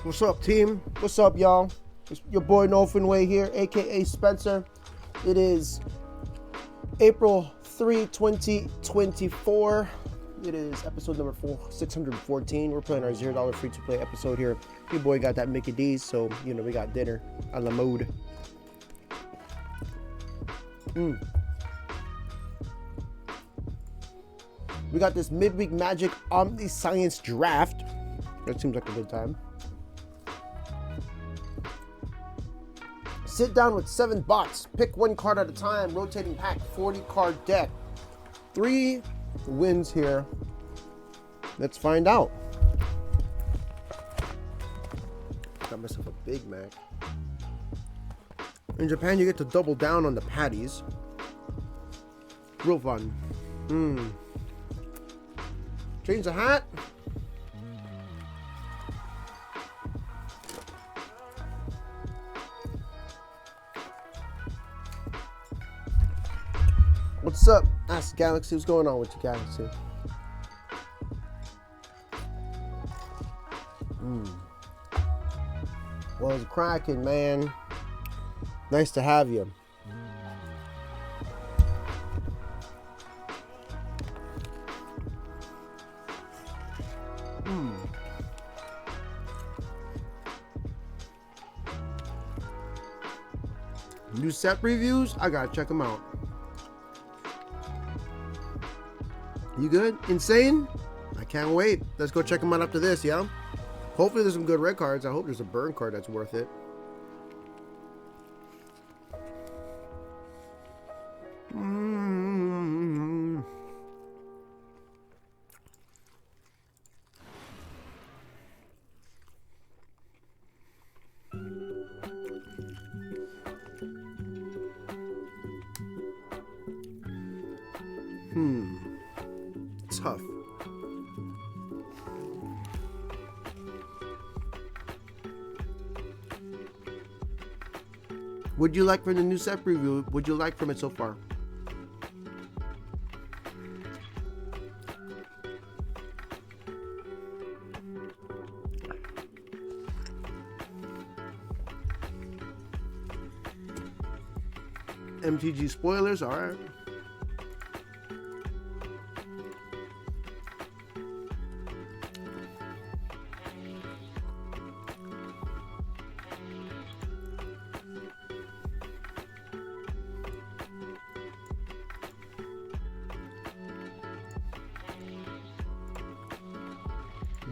What's up, team? What's up, y'all? It's your boy Nofinway here, aka Spencer. It is April 3, 2024. It is episode number 614. We're playing our $0 free-to-play episode here. Your boy got that Mickey D's, so you know we got dinner on the mode. We got this midweek Magic Omniscience draft. That seems like a good time. Sit down with 7 bots. Pick 1 card at a time. Rotating pack. 40 card deck. 3 wins here. Let's find out. Got myself a Big Mac. In Japan, you get to double down on the patties. Real fun. Change the hat. What's up? Ask Galaxy. What's going on with you, Galaxy? Well, it's cracking, man. Nice to have you. New set reviews? I gotta check them out. You good? Insane? I can't wait. Let's go check them out after this, yeah? Hopefully there's some good red cards. I hope there's a burn card that's worth it. Tough. What'd you like from the new set preview? What'd you like from it so far? MTG spoilers, alright.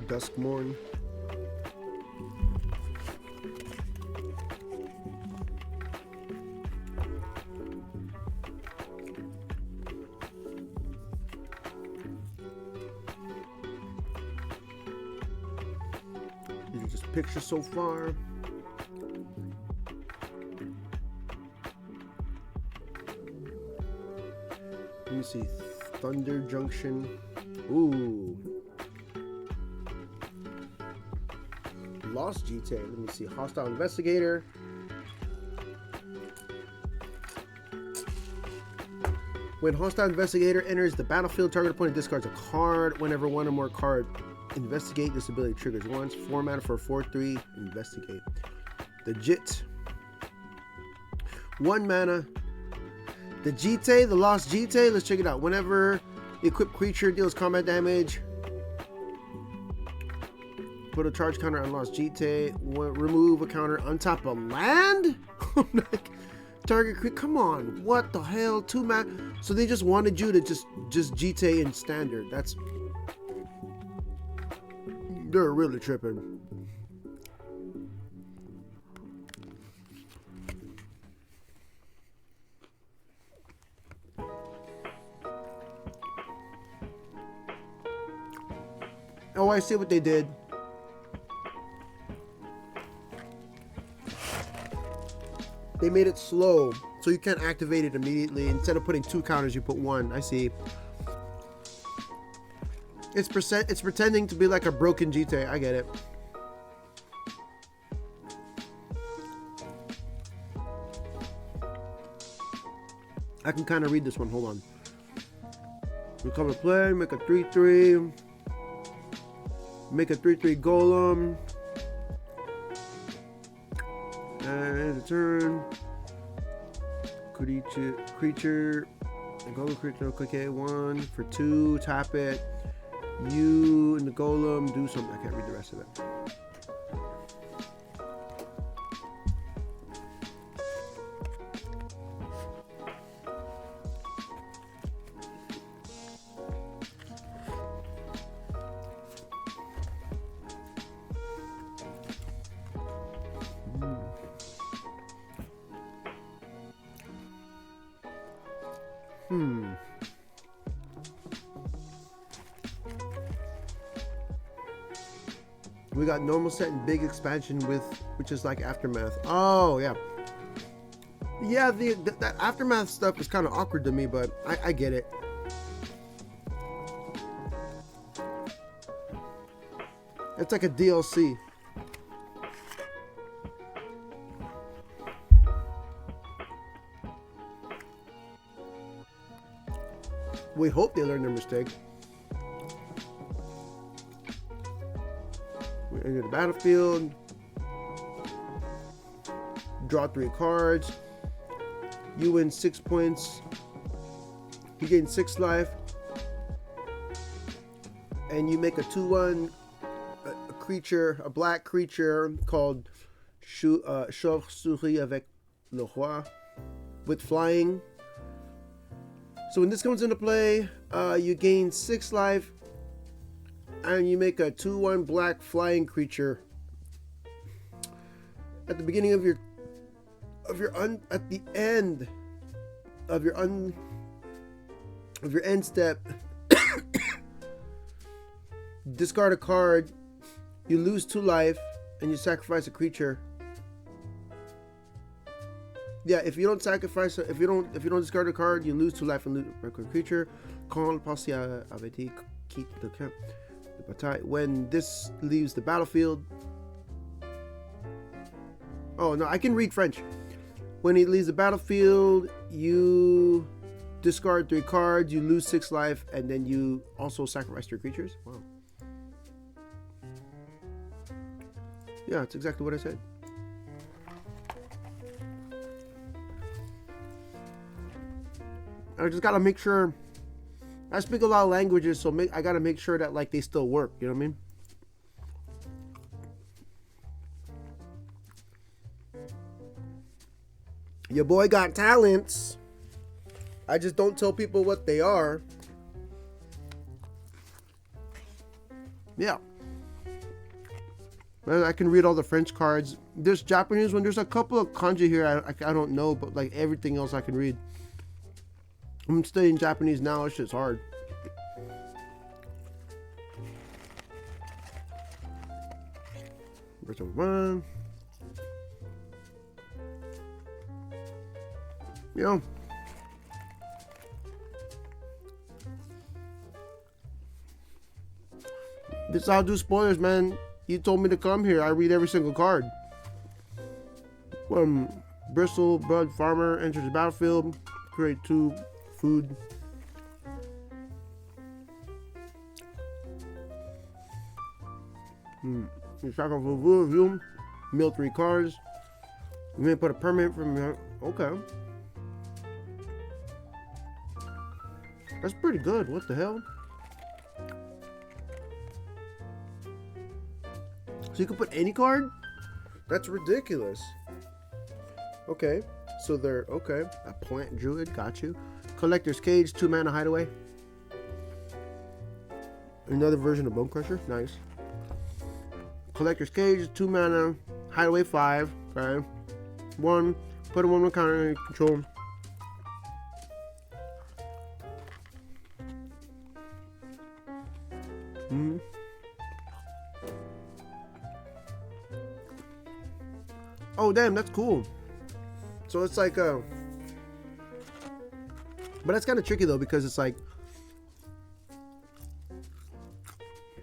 Duskmorn. These are just pictures so far. Let me see. Thunder Junction. Ooh. Lost GTA. Let me see. Hostile Investigator. When Hostile Investigator enters the battlefield, target opponent discards a card. Whenever one or more card investigate, this ability triggers once. 4 mana for a 4/3. Investigate. The Jit. 1 mana. The GTA, the Lost GTA. Let's check it out. Whenever the equipped creature deals combat damage, put a charge counter on Lost GTA. Remove a counter on top of land? Target, come on. What the hell? 2 mana. So they just wanted you to just GTA in standard. That's... They're really tripping. Oh, I see what they did. They made it slow, so you can't activate it immediately. Instead of putting 2 counters, you put 1. I see. It's pretending to be like a broken GTA. I get it. I can kind of read this one. Hold on. Recover play, make a 3/3. Make a 3/3 golem. And a turn. Creature. Golem creature. Click A1 for 2. Tap it. You and the golem do something. I can't read the rest of it. We got normal set and big expansion which is like Aftermath. Oh yeah, yeah. That Aftermath stuff is kind of awkward to me, but I get it. It's like a DLC. We hope they learn their mistake. We enter the battlefield. Draw 3 cards. You win 6 points. You gain 6 life. And you make a 2/1 creature, a black creature called Chauve-souris avec le roi with flying. So when this comes into play, you gain 6 life, and you make a 2/1 black flying creature. At the beginning of your at the end of your end step, discard a card. You lose 2 life, and you sacrifice a creature. Yeah, if you don't sacrifice, if you don't discard a card, you lose 2 life and lose a creature. Quand passé avait été quitte le camp de bataille. When this leaves the battlefield. Oh no, I can read French. When it leaves the battlefield, you discard 3 cards, you lose 6 life, and then you also sacrifice 3 creatures. Wow. Yeah, it's exactly what I said. I just gotta make sure. I speak a lot of languages, so I gotta make sure that like they still work. You know what I mean? Your boy got talents. I just don't tell people what they are. Yeah. I can read all the French cards. There's Japanese one. There's a couple of kanji here I don't know, but like everything else I can read. I'm studying Japanese now. It's just hard. Version 1. You know. This I'll do spoilers, man. You told me to come here. I read every single card. Bristle, Bud Farmer enters the battlefield. Create 2 food. You sacrifice for you. Mill 3 cards. You may put a permanent from here. Okay. That's pretty good. What the hell? So you can put any card? That's ridiculous. Okay. So they're okay. A plant druid, got you. Collector's Cage, 2 mana hideaway. Another version of Bone Crusher, nice. Collector's Cage, 2 mana, hideaway 5. Okay. 1, put a 1 counter in control. Oh damn, that's cool. So it's like but that's kind of tricky though, because it's like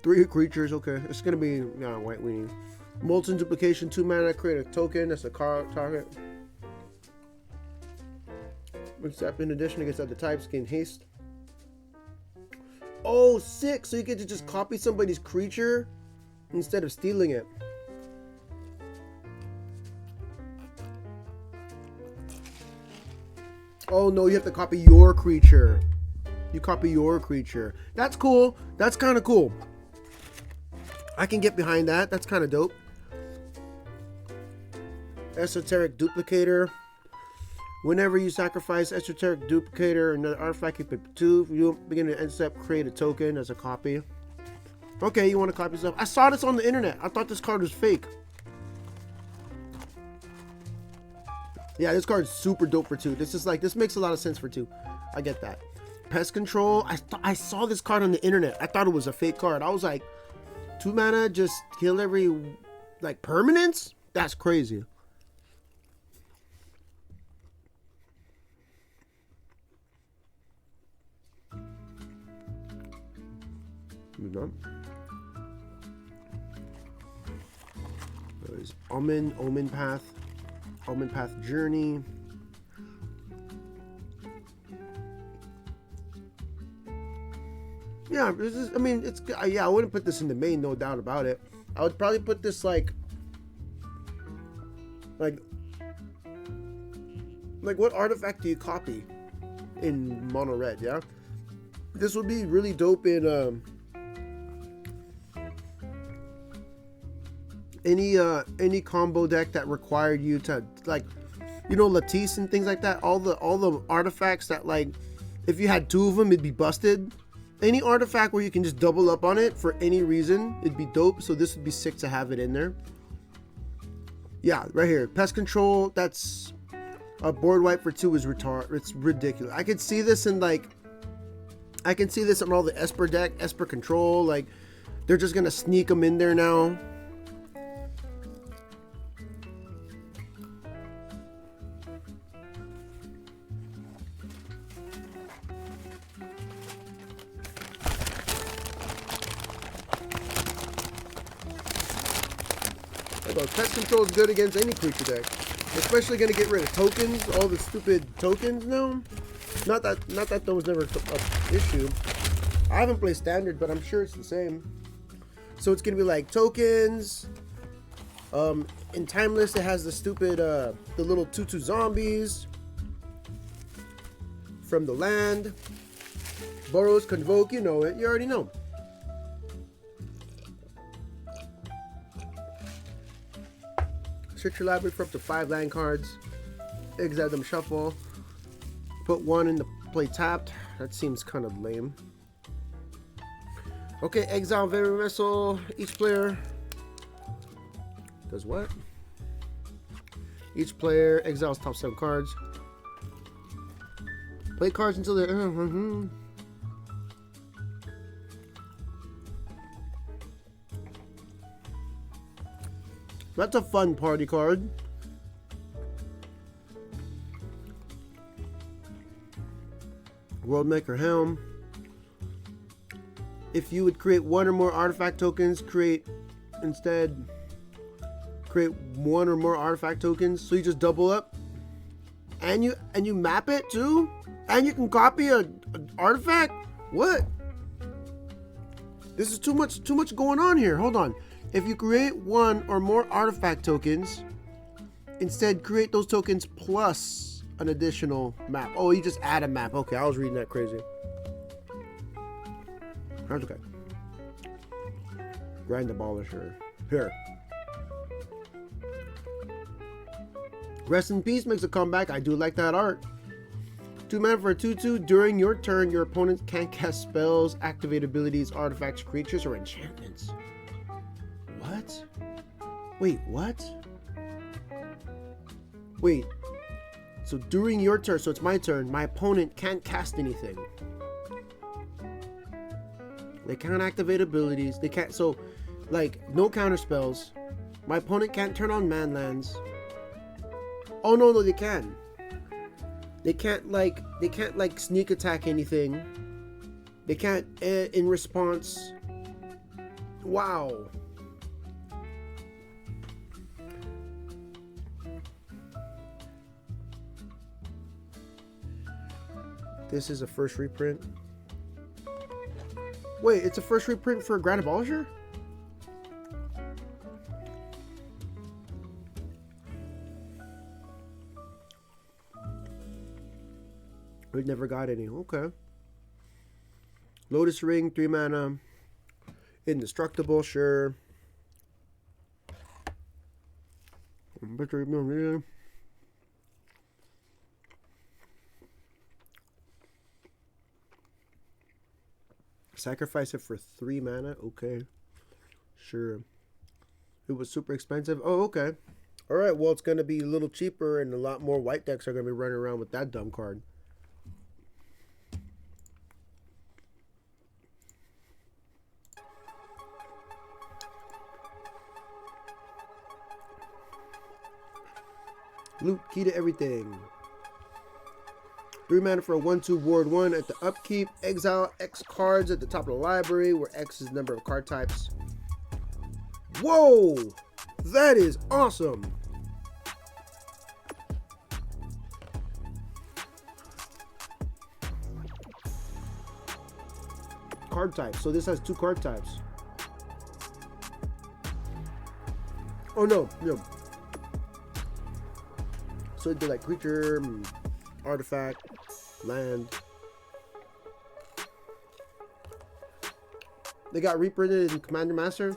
3 creatures. Okay, it's gonna be white weenie. Molten Duplication, 2 mana, create a token. That's a card target. Except in addition against other types, gain haste. Oh, sick! So you get to just copy somebody's creature instead of stealing it. Oh no, you have to copy your creature. You copy your creature. That's cool. That's kind of cool. I can get behind that. That's kind of dope. Esoteric Duplicator. Whenever you sacrifice Esoteric Duplicator or another artifact, you pick 2. You begin to end step, create a token as a copy. Okay, you want to copy stuff. I saw this on the internet. I thought this card was fake. Yeah, this card is super dope for 2. This is like, this makes a lot of sense for 2. I get that. Pest Control. I saw this card on the internet. I thought it was a fake card. I was like, 2 mana, just kill every, like, permanence? That's crazy. Moving on. There's Omen Path. Omen Path Journey. Yeah, this is, I mean, it's, yeah, I wouldn't put this in the main, no doubt about it. I would probably put this like what artifact do you copy in mono red? Yeah, this would be really dope in any combo deck that required you to, like, you know, Lattice and things like that. All the artifacts that, like, if you had 2 of them, it'd be busted. Any artifact where you can just double up on it for any reason, it'd be dope. So this would be sick to have it in there. Yeah, right here, Pest Control. That's a board wipe for 2 is retard. It's ridiculous. I could see this in, like, I can see this on all the Esper deck, Esper Control. Like, they're just gonna sneak them in there now. Pest Control is good against any creature deck, especially going to get rid of tokens, all the stupid tokens now. Not that that was never an issue. I haven't played Standard, but I'm sure it's the same. So it's going to be like tokens. In Timeless, it has the stupid, the little 2/2 zombies from the land. Burrows, Convoke, you know it. You already know. Search your library for up to 5 land cards. Exile them, shuffle. Put 1 in the play tapped. That seems kind of lame. Okay, exile very vessel. Each player does what? Each player exiles top 7 cards. Play cards until they're. That's a fun party card. Worldmaker Helm. If you would create 1 or more artifact tokens, create 1 or more artifact tokens. So you just double up, and you map it too, and you can copy an artifact. What? This is too much going on here. Hold on. If you create 1 or more artifact tokens, instead create those tokens plus an additional map. Oh, you just add a map. Okay, I was reading that crazy. That's okay. Grand Abolisher. Here. Rest in Peace makes a comeback. I do like that art. 2 mana for a 2/2. During your turn, your opponent can't cast spells, activate abilities, artifacts, creatures, or enchantments. What? Wait, what? Wait. So during your turn, so it's my turn, my opponent can't cast anything. They can't activate abilities. They can't, so, like, no counter spells. My opponent can't turn on manlands. Oh, no, they can. They can't, like, sneak attack anything. They can't, in response. Wow. This is a first reprint. Wait, it's a first reprint for Grand Abolisher? We never got any. Okay. Lotus Ring, 3 mana. Indestructible, sure. Sacrifice it for 3 mana. Okay. Sure. It was super expensive. Oh, okay. Alright, well, it's going to be a little cheaper, and a lot more white decks are going to be running around with that dumb card. Loot, key to everything. 3 mana for a 1/2 ward 1 at the upkeep. Exile X cards at the top of the library, where X is the number of card types. Whoa! That is awesome! Card types. So this has 2 card types. Oh no, no. So it'd be like creature, artifact, land. They got reprinted in Commander Master.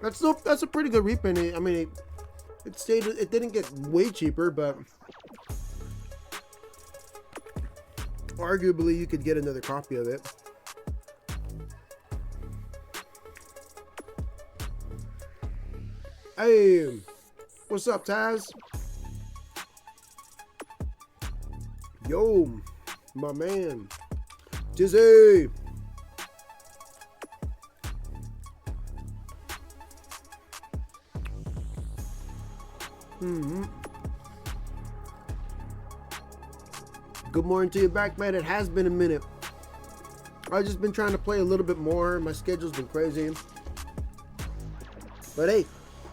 That's a pretty good reprint. I mean, it didn't get way cheaper, but arguably you could get another copy of it. Hey, what's up, Taz? Yo, my man, Dizzy. Good morning to you back, man. It has been a minute. I've just been trying to play a little bit more. My schedule's been crazy. But hey,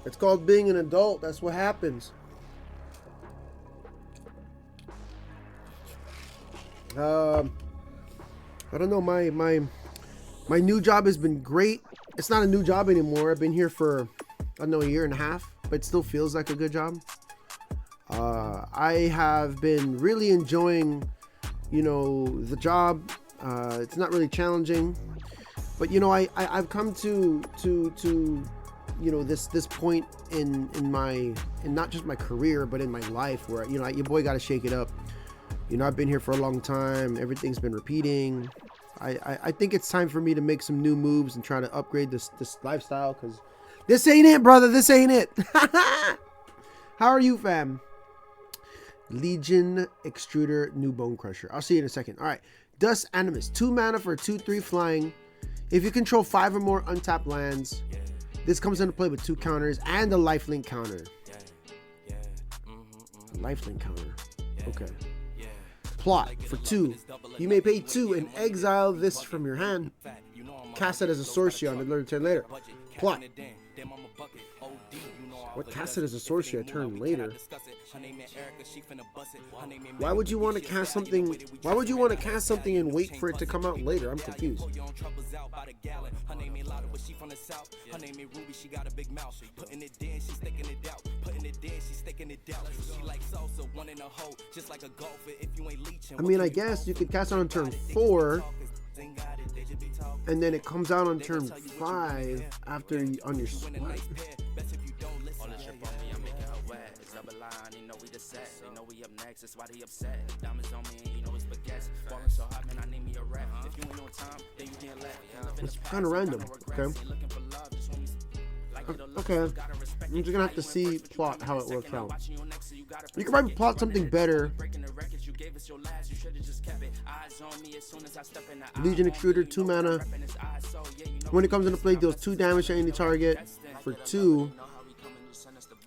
it's called being an adult. That's what happens. I don't know. My new job has been great. It's not a new job anymore. I've been here for, I don't know, 1.5 years, but it still feels like a good job. I have been really enjoying, you know, the job. It's not really challenging, but you know, I've come to you know, this point in not just my career, but in my life, where, you know, your boy got to shake it up. You know, I've been here for a long time. Everything's been repeating. I think it's time for me to make some new moves and try to upgrade this lifestyle, because this ain't it, brother. This ain't it. How are you, fam? Legion Extruder, new Bone Crusher. I'll see you in a second. All right. Dust Animus, 2 mana for a 2/3 flying. If you control 5 or more untapped lands, this comes into play with 2 counters and a lifelink counter. Lifelink counter. Okay. Plot for 2. You may pay 2 and exile this from your hand. Cast it as a sorcery on another turn later. Plot. What, cast it as a sorcery a turn later? Why would you want to cast something? Why would you want to cast something and wait for it to come out later? I'm confused. I mean, I guess you could cast it on turn 4, and then it comes out on turn 5 after on your swipe. It's kind of random. Okay. Okay. I'm just gonna have to see plot how it works out. You can probably plot something better. Legion Extruder, 2 mana. When it comes into play, deals 2 damage to any target for 2.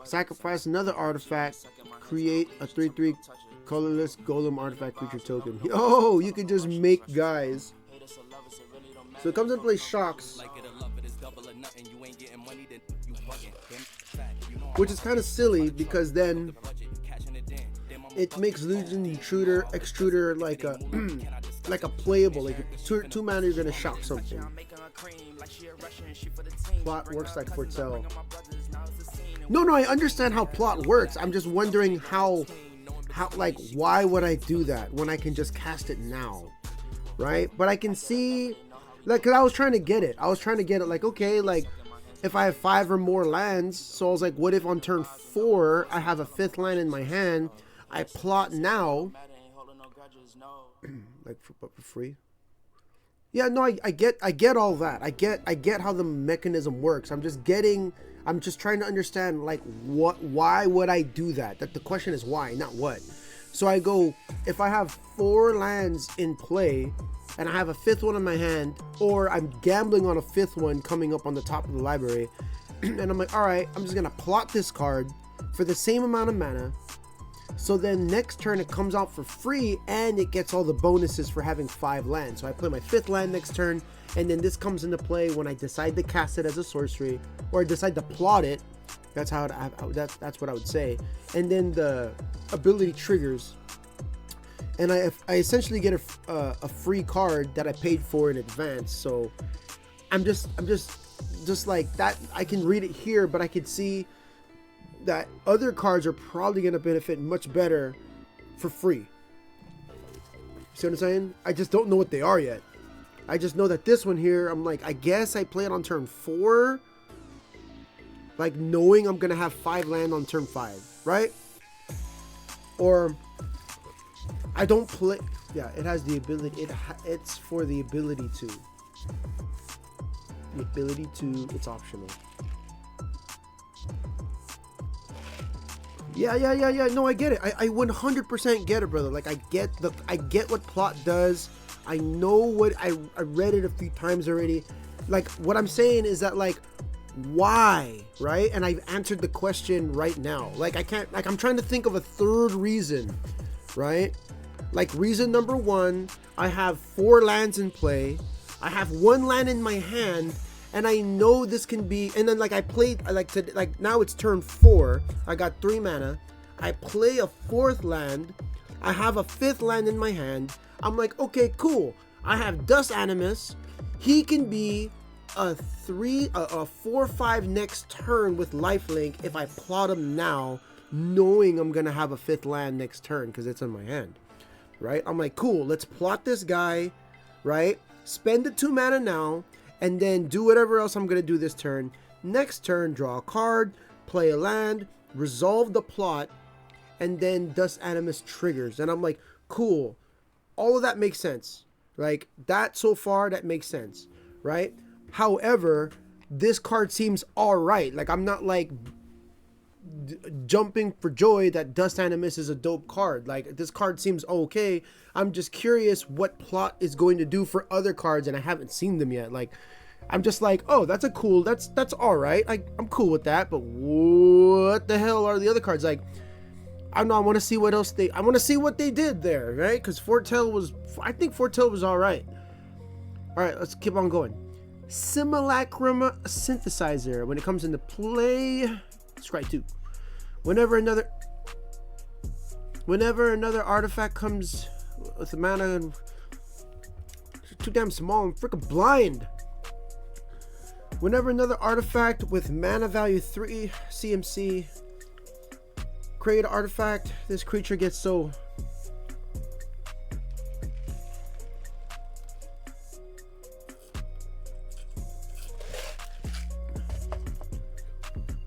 Sacrifice another artifact. Create a 3/3 colorless golem artifact creature token. Yo, you can just make guys. So it comes into play shocks, which is kind of silly, because then it makes Legion Extruder like a like a playable, like 2 mana you're gonna shock something. Plot works like Fortell. No, I understand how plot works. I'm just wondering how how, like, why would I do that when I can just cast it now, right? But I can see, like, because I was trying to get it. Like, okay, like, if I have 5 or more lands, so I was like, what if on turn 4 I have a 5th land in my hand, I plot now, like, for free. Yeah, no, I get all that. I get how the mechanism works. I'm just trying to understand, like, why would I do that? That the question is why, not what. So I go, if I have 4 lands in play and I have a 5th one in my hand, or I'm gambling on a 5th one coming up on the top of the library, and I'm like, all right, I'm just gonna plot this card for the same amount of mana. So then next turn it comes out for free and it gets all the bonuses for having 5 lands. So I play my 5th land next turn, and then this comes into play when I decide to cast it as a sorcery, or I decide to plot it. That's how that's what I would say. And then the ability triggers, and I essentially get a free card that I paid for in advance. So I'm just like that. I can read it here, but I could see that other cards are probably going to benefit much better for free. See what I'm saying? I just don't know what they are yet. I just know that this one here, I'm like, I guess I play it on turn 4, like knowing I'm going to have 5 land on turn 5, right? Or I don't play. Yeah, it has the ability. It's for the ability to. The ability to. It's optional. Yeah. No, I get it. I 100% get it, brother. Like, I get what plot does. I know what I read it a few times already. Like, what I'm saying is that, like, why, right? And I've answered the question right now. Like, I can't, like, I'm trying to think of a third reason, right? Like, reason number 1, I have 4 lands in play. I have 1 land in my hand, and I know this can be, and then, like, I played, like now it's turn 4. I got 3 mana. I play a 4th land. I have a 5th land in my hand. I'm like, okay, cool. I have Dust Animus. He can be a 4/5 next turn with lifelink if I plot him now, knowing I'm gonna have a 5th land next turn because it's in my hand, right? I'm like, cool. Let's plot this guy, right? Spend the 2 mana now, and then do whatever else I'm going to do this turn. Next turn, draw a card, play a land, resolve the plot, and then Dust Animus triggers. And I'm like, cool. All of that makes sense. Like, that so far, that makes sense, right? However, this card seems alright. Like, I'm not, like, jumping for joy that Dust Animus is a dope card. Like, this card seems okay. I'm just curious what plot is going to do for other cards, and I haven't seen them yet. Like, I'm just like, oh, that's all right. Like, I'm cool with that, but what the hell are the other cards? Like, I don't know. I want to see what else I want to see what they did there, right? Because I think Foretell was all right. All right, let's keep on going. Simulacrum Synthesizer. When it comes into play, scry 2. Whenever another artifact comes with the mana, and it's too damn small. I'm freaking blind. Whenever another artifact with mana value 3 CMC, create an artifact, this creature gets so.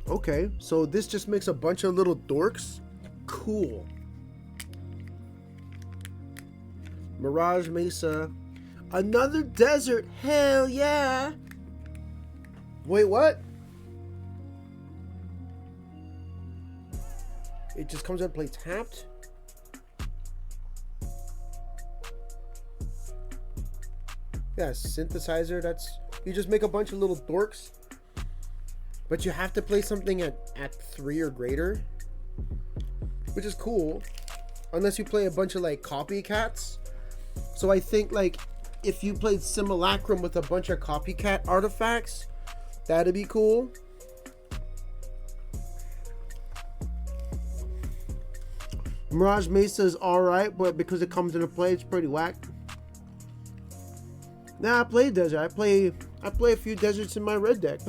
Okay, so this just makes a bunch of little dorks. Cool. Mirage Mesa. Another desert. Hell yeah. Wait, what? It just comes out and plays tapped? Yeah, synthesizer. That's, you just make a bunch of little dorks. But you have to play something at 3 or greater, which is cool, unless you play a bunch of, like, copycats. So I think, like, if you played Simulacrum with a bunch of copycat artifacts, that'd be cool. Mirage Mesa is alright, but because it comes into play, it's pretty whack. Nah, I play desert. I play a few deserts in my red deck.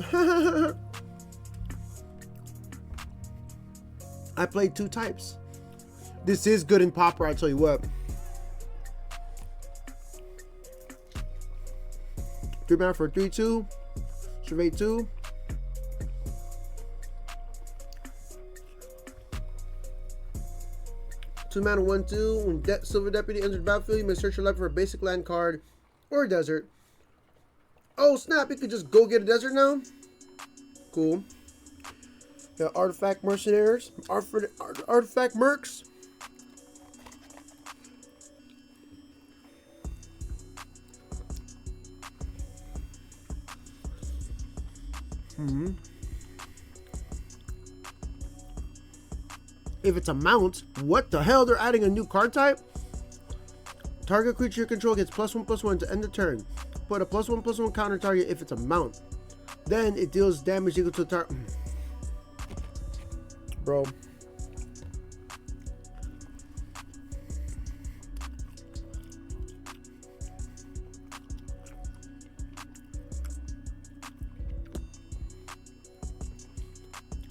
I played 2 types. This is good in Pauper, I'll tell you what. 3 mana for 3/2. Survey 2. Two mana 1/2. When Silver Deputy enters the battlefield, you may search your life for a basic land card or a desert. Oh snap! You could just go get a desert now. Cool. Yeah, Artifact Mercenaries, Artifact Mercs. If it's a mount, what the hell? They're adding a new card type? Target creature you control gets +1/+1 to end the turn. Put a +1/+1 counter target if it's a mount. Then it deals damage equal to the target. Bro.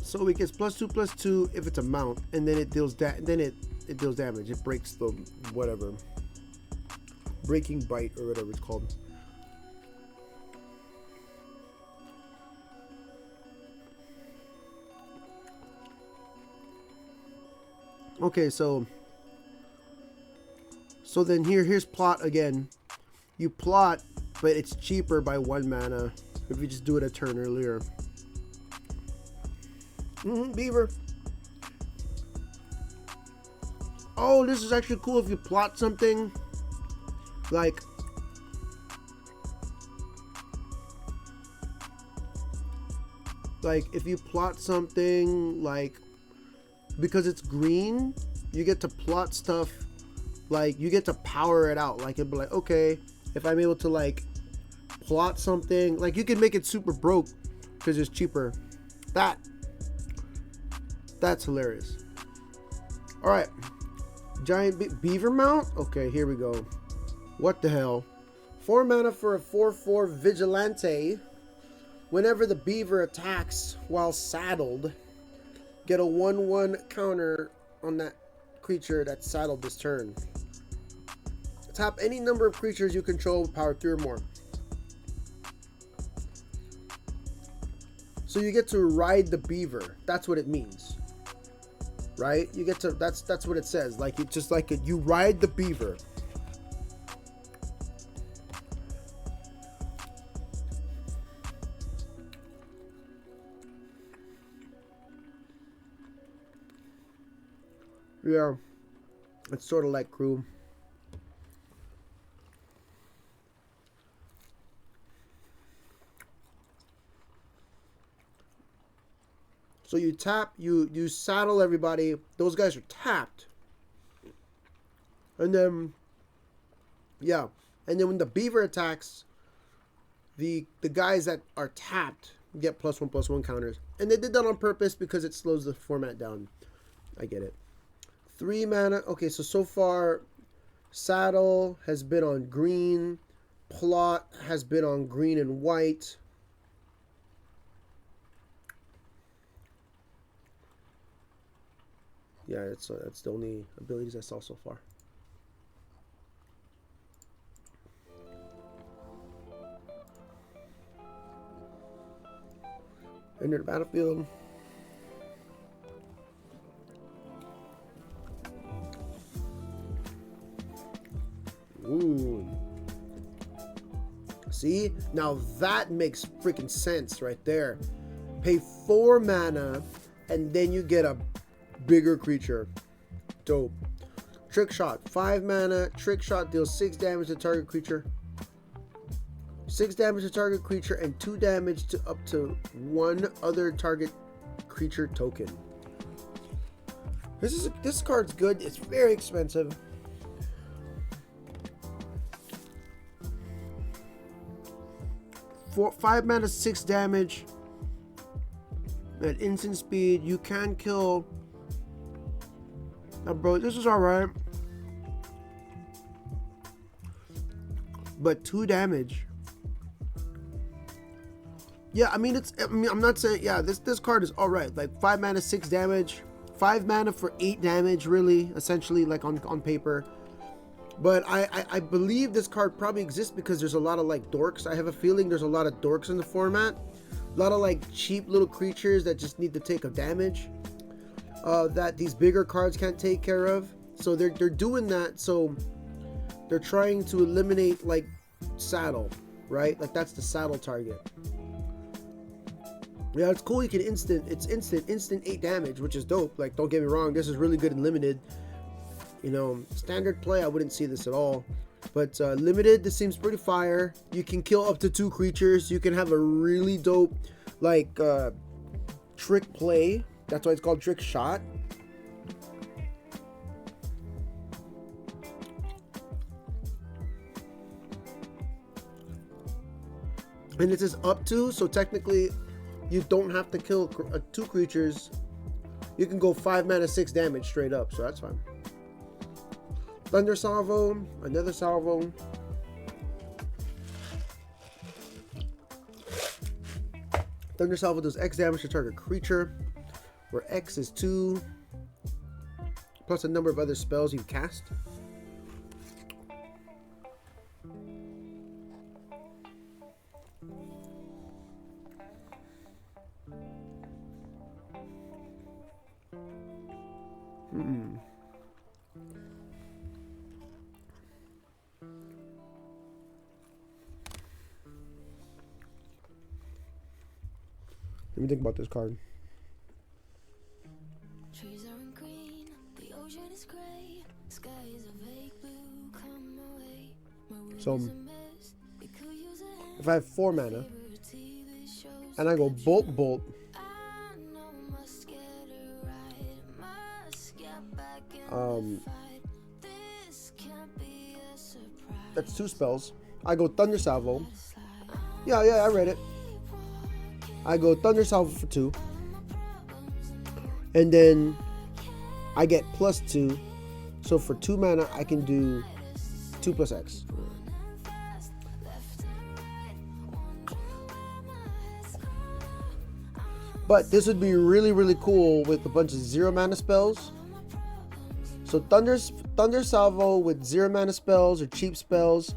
So it gets +2/+2 if it's a mount, and then it deals it deals damage. It breaks the whatever. Breaking Bite or whatever it's called. Okay, so then here's plot again. You plot, but it's cheaper by 1 mana if you just do it a turn earlier. Beaver. Oh, this is actually cool if you plot something like if you plot something like, because it's green, you get to plot stuff, like you get to power it out. Like it'd be like, okay, if I'm able to like plot something, like you can make it super broke because it's cheaper. That's hilarious. All right, giant beaver mount. Okay, here we go. What the hell? 4 mana for a 4/4 vigilante. Whenever the beaver attacks while saddled, get a 1/1 counter on that creature that's saddled this turn. Tap any number of creatures you control with power 3 or more. So you get to ride the beaver. That's what it means. Right? You get to, that's what it says. Like it's just like you ride the beaver. Yeah, it's sort of like crew. So you tap, you saddle everybody. Those guys are tapped. And then, yeah. And then when the beaver attacks, the guys that are tapped get +1/+1 counters. And they did that on purpose because it slows the format down. I get it. 3 mana. Okay, so far, saddle has been on green. Plot has been on green and white. Yeah, that's the only abilities I saw so far. Enter the battlefield. Ooh. See? Now that makes freaking sense right there. Pay 4 mana and then you get a bigger creature. Dope. Trick Shot. 5 mana. Trick Shot deals 6 damage to target creature. 6 damage to target creature and 2 damage to up to 1 other target creature token. This card's good. It's very expensive. For 5 mana, 6 damage at instant speed. You can kill. Now, bro, this is alright. But 2 damage. Yeah, I mean, I'm not saying, yeah, this card is alright. Like 5 mana, 6 damage 5 mana for 8 damage, really, essentially, like on paper. But I believe this card probably exists because there's a lot of like dorks. I have a feeling there's a lot of dorks in the format. A lot of like cheap little creatures that just need to take a damage that these bigger cards can't take care of. So they're doing that. So they're trying to eliminate like saddle, right? Like that's the saddle target. Yeah, it's cool. You can instant 8 damage, which is dope. Like, don't get me wrong, this is really good in limited. You know, standard play, I wouldn't see this at all. But limited, this seems pretty fire. You can kill up to 2 creatures. You can have a really dope, like, trick play. That's why it's called trick shot. And it says up to, so technically you don't have to kill 2 creatures. You can go 5 mana, 6 damage straight up, so that's fine. Thunder Salvo, another salvo. Thunder Salvo does X damage to target creature, where X is 2, plus a number of other spells you cast. Let me think about this card. Trees are green, the ocean is gray, sky is a vague blue, come away. So if I have 4 mana and I go bolt, that's 2 spells. I go Thunder Salvo. Yeah, I read it. I go Thunder Salvo for 2. And then I get +2. So for 2 mana, I can do 2 + X. But this would be really, really cool with a bunch of 0 mana spells. So Thunder Salvo with 0 mana spells or cheap spells.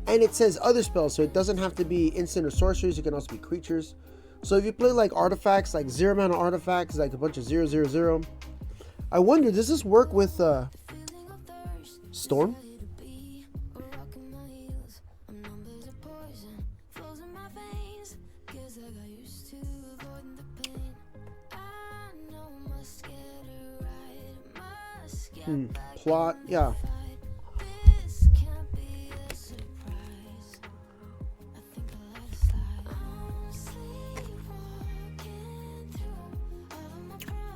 And it says other spells, so it doesn't have to be instant or sorceries. It can also be creatures. So if you play like artifacts, like 0 mana artifacts, like a bunch of 0/0/0, I wonder, does this work with Storm? Plot, yeah.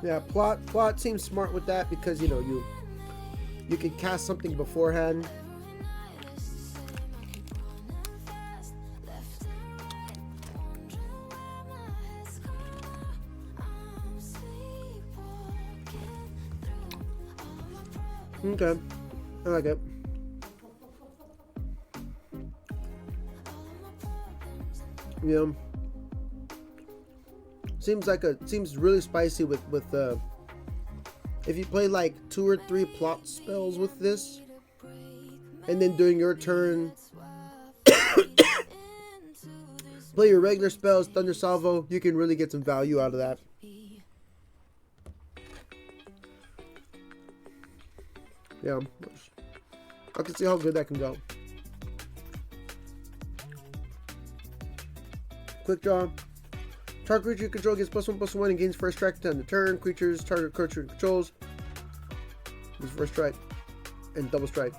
Yeah, plot seems smart with that because you know you can cast something beforehand. Okay, I like it. Yeah. Seems really spicy with if you play like 2 or 3 plot spells with this, and then during your turn play your regular spells, Thunder Salvo, you can really get some value out of that. Yeah, I can see how good that can go. Quick draw. Target creature you control gets +1/+1 and gains first strike to end the turn. Creatures target creature controls use first strike and double strike.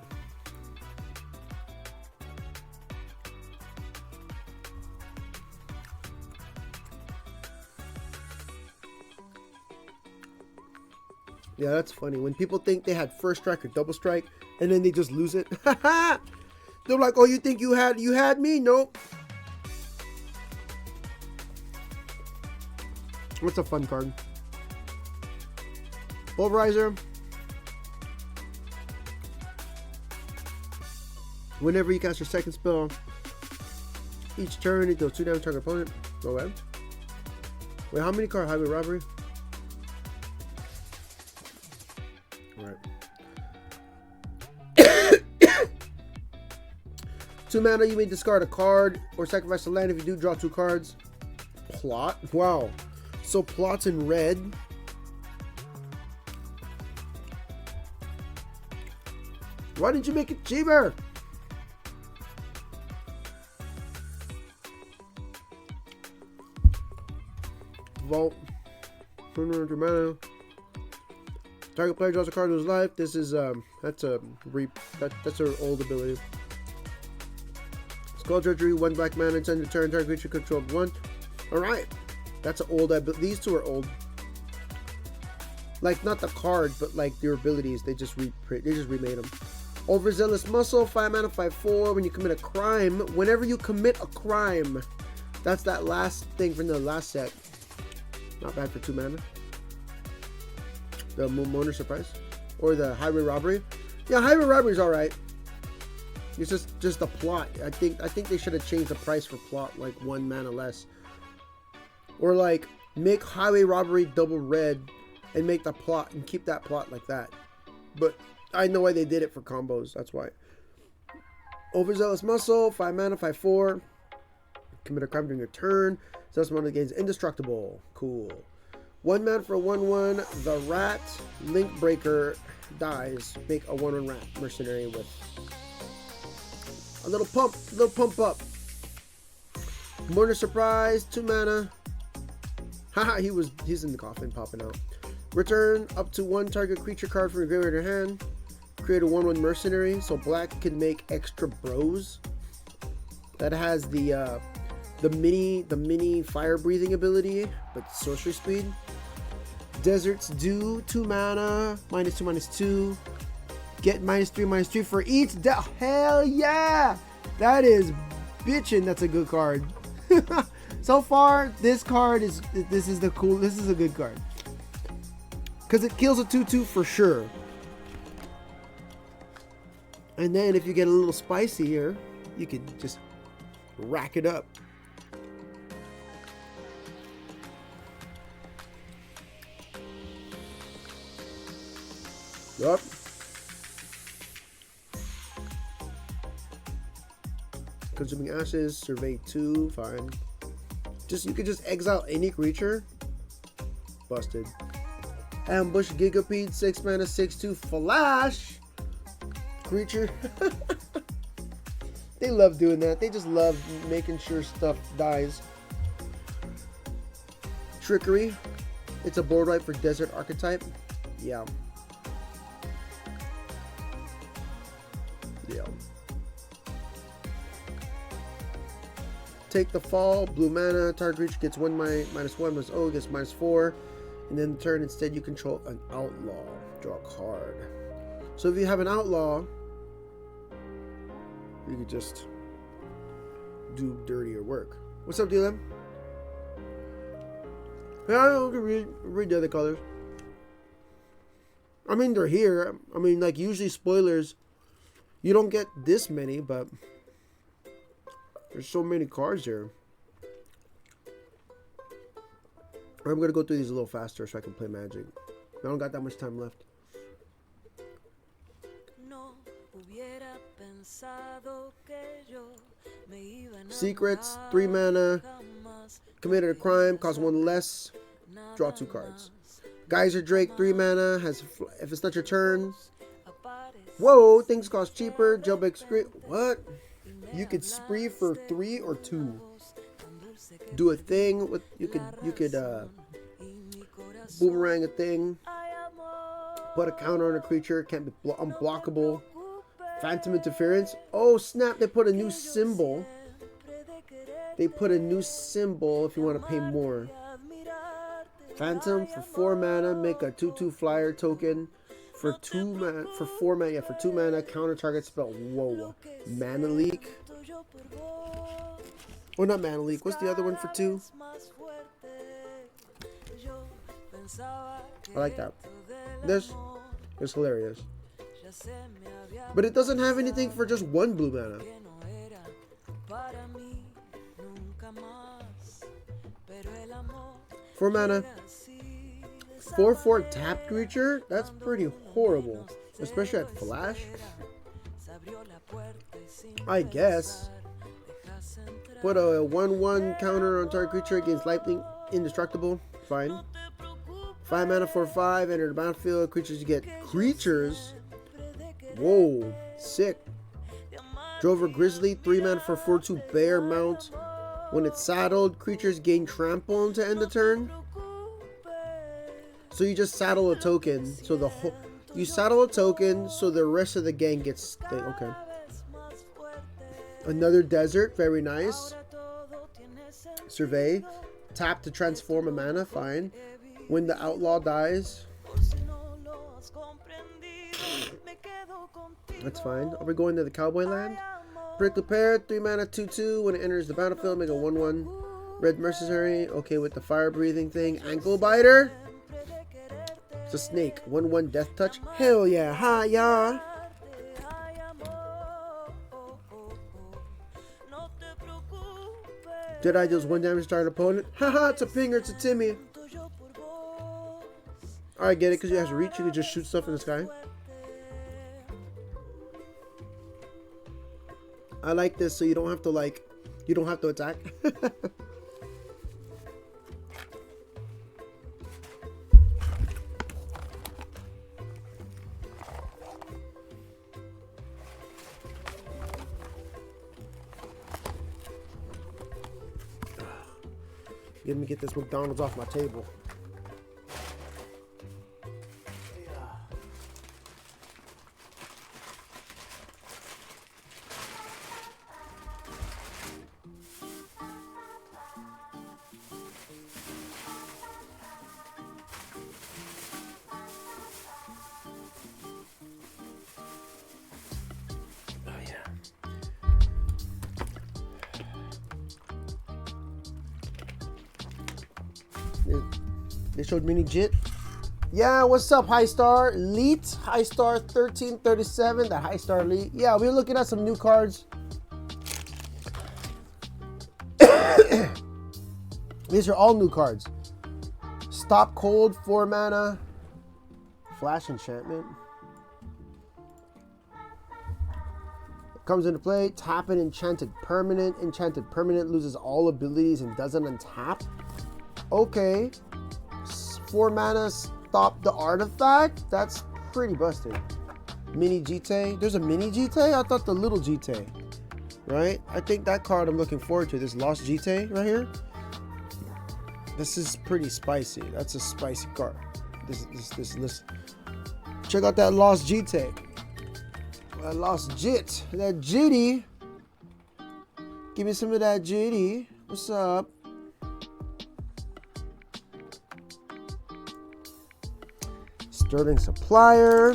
Yeah, that's funny. When people think they had first strike or double strike and then they just lose it. They're like, "Oh, you think you had me? Nope." What's a fun card? Pulverizer. Whenever you cast your second spell, each turn it deals 2 damage to target opponent. Go ahead. Wait, how many card highway robbery? 2 mana, you may discard a card or sacrifice a land. If you do, draw 2 cards. Plot? Wow. So plot's in red. Why didn't you make it cheaper? Vault. 2 mana. Target player draws a card to his life. This is that's her old ability. Skull Treachery, 1 black mana, until end of turn, target creature controlled 1. Alright. That's an old ability. These two are old. Like, not the card, but like their abilities. They just remade them. Overzealous Muscle, 5 mana, 5/4. When you commit a crime, whenever you commit a crime, that's that last thing from the last set. Not bad for 2 mana. The Mourner Surprise, or the Highway Robbery. Yeah, Highway Robbery is all right. It's just the plot. I think they should have changed the price for plot, like 1 mana less, or like make Highway Robbery double red and make the plot and keep that plot like that. But I know why they did it for combos. That's why. Overzealous Muscle, 5 mana, 5/4. Commit a crime during your turn. Zealous Muscle gains indestructible. Cool. 1 mana for a 1/1. The Rat Link Breaker dies. Make a 1/1 rat mercenary with a little pump up. Mourner Surprise, 2 mana. Haha, he's in the coffin popping out. Return up to 1 target creature card from your graveyard or hand. Create a 1/1 mercenary, so black can make extra bros. That has the mini fire breathing ability, but sorcery speed. Desert's Dew, 2 mana, -2/2. Get -3/3 for each. Hell yeah! That is bitchin'. That's a good card. So far, this is a good card. Because it kills a 2/2 for sure. And then if you get a little spicy here, you can just rack it up. Yup. Consuming Ashes, Survey 2, fine. You could just exile any creature. Busted. Ambush Gigapede, 6 mana, 6/2 flash. Creature. They love doing that. They just love making sure stuff dies. Trickery. It's a board wipe for Desert Archetype. Yeah. Take the Fall, blue mana, target creature gets -1 gets -4, and then the turn instead you control an outlaw. Draw a card. So if you have an outlaw, you could just do dirtier work. What's up, DLM? Yeah, I don't read the other colors. I mean, they're here. I mean, like, usually spoilers, you don't get this many, but there's so many cards here. I'm going to go through these a little faster so I can play Magic. I don't got that much time left. Secrets, 3 mana. Committed a crime, cost 1 less. Draw 2 cards. Geyser Drake, 3 mana. If it's not your turn. Whoa, things cost cheaper. Jailbreak Script. What? You could spree for 3 or 2. Do a thing with you could boomerang a thing. Put a counter on a creature, can't be unblockable. Phantom Interference. Oh snap, they put a new symbol. They put a new symbol if you want to pay more. Phantom for 4 mana, make a 2/2 flyer token. For 2 mana, for 4 mana, yeah, for 2 mana, counter target spell. Whoa. Mana Leak. Or not Mana Leak. What's the other one for 2? I like that. This is hilarious. But it doesn't have anything for just 1 blue mana. 4 mana. 4/4 tapped creature? That's pretty horrible. Especially at flash. I guess. Put a 1/1 counter on target creature against lightning, indestructible. Fine. 5 mana for 5. Enter the battlefield. Creatures you get creatures. Whoa, sick. Drover Grizzly, 3 mana for 4/2 bear mount. When it's saddled, creatures gain trample to end the turn. So you just saddle a token. So the whole you saddle a token, so the rest of the gang gets okay. Another desert, very nice. Survey, tap to transform a mana, fine. When the outlaw dies, that's fine. Are we going to the cowboy land? Prickly Pear, 3 mana, 2/2. When it enters the battlefield, make a 1/1 red mercenary. Okay with the fire breathing thing. Ankle biter. It's a snake. 1/1 death touch. Hell yeah, ha yeah. Jedi deals 1 damage to target opponent. Haha, it's a pinger, it's a Timmy. Alright, get it, because you have reach, you can just shoot stuff in the sky. I like this so you don't have to attack. Let me get this McDonald's off my table. They showed mini jit. Yeah, what's up, High Star Elite? High Star 1337, the High Star Elite. Yeah, we're looking at some new cards. These are all new cards. Stop Cold, 4 mana. Flash enchantment. Comes into play. Tap an enchanted permanent. Enchanted permanent loses all abilities and doesn't untap. Okay. 4 mana, stop the artifact. That's pretty busted. Mini Jite. There's a mini Jite? I thought the little Jite. Right? I think that card I'm looking forward to. This Lost Jite right here. This is pretty spicy. That's a spicy card. This. Check out that Lost Jite. That Lost Jit. That Judy. Give me some of that Judy. What's up? Sterling Supplier.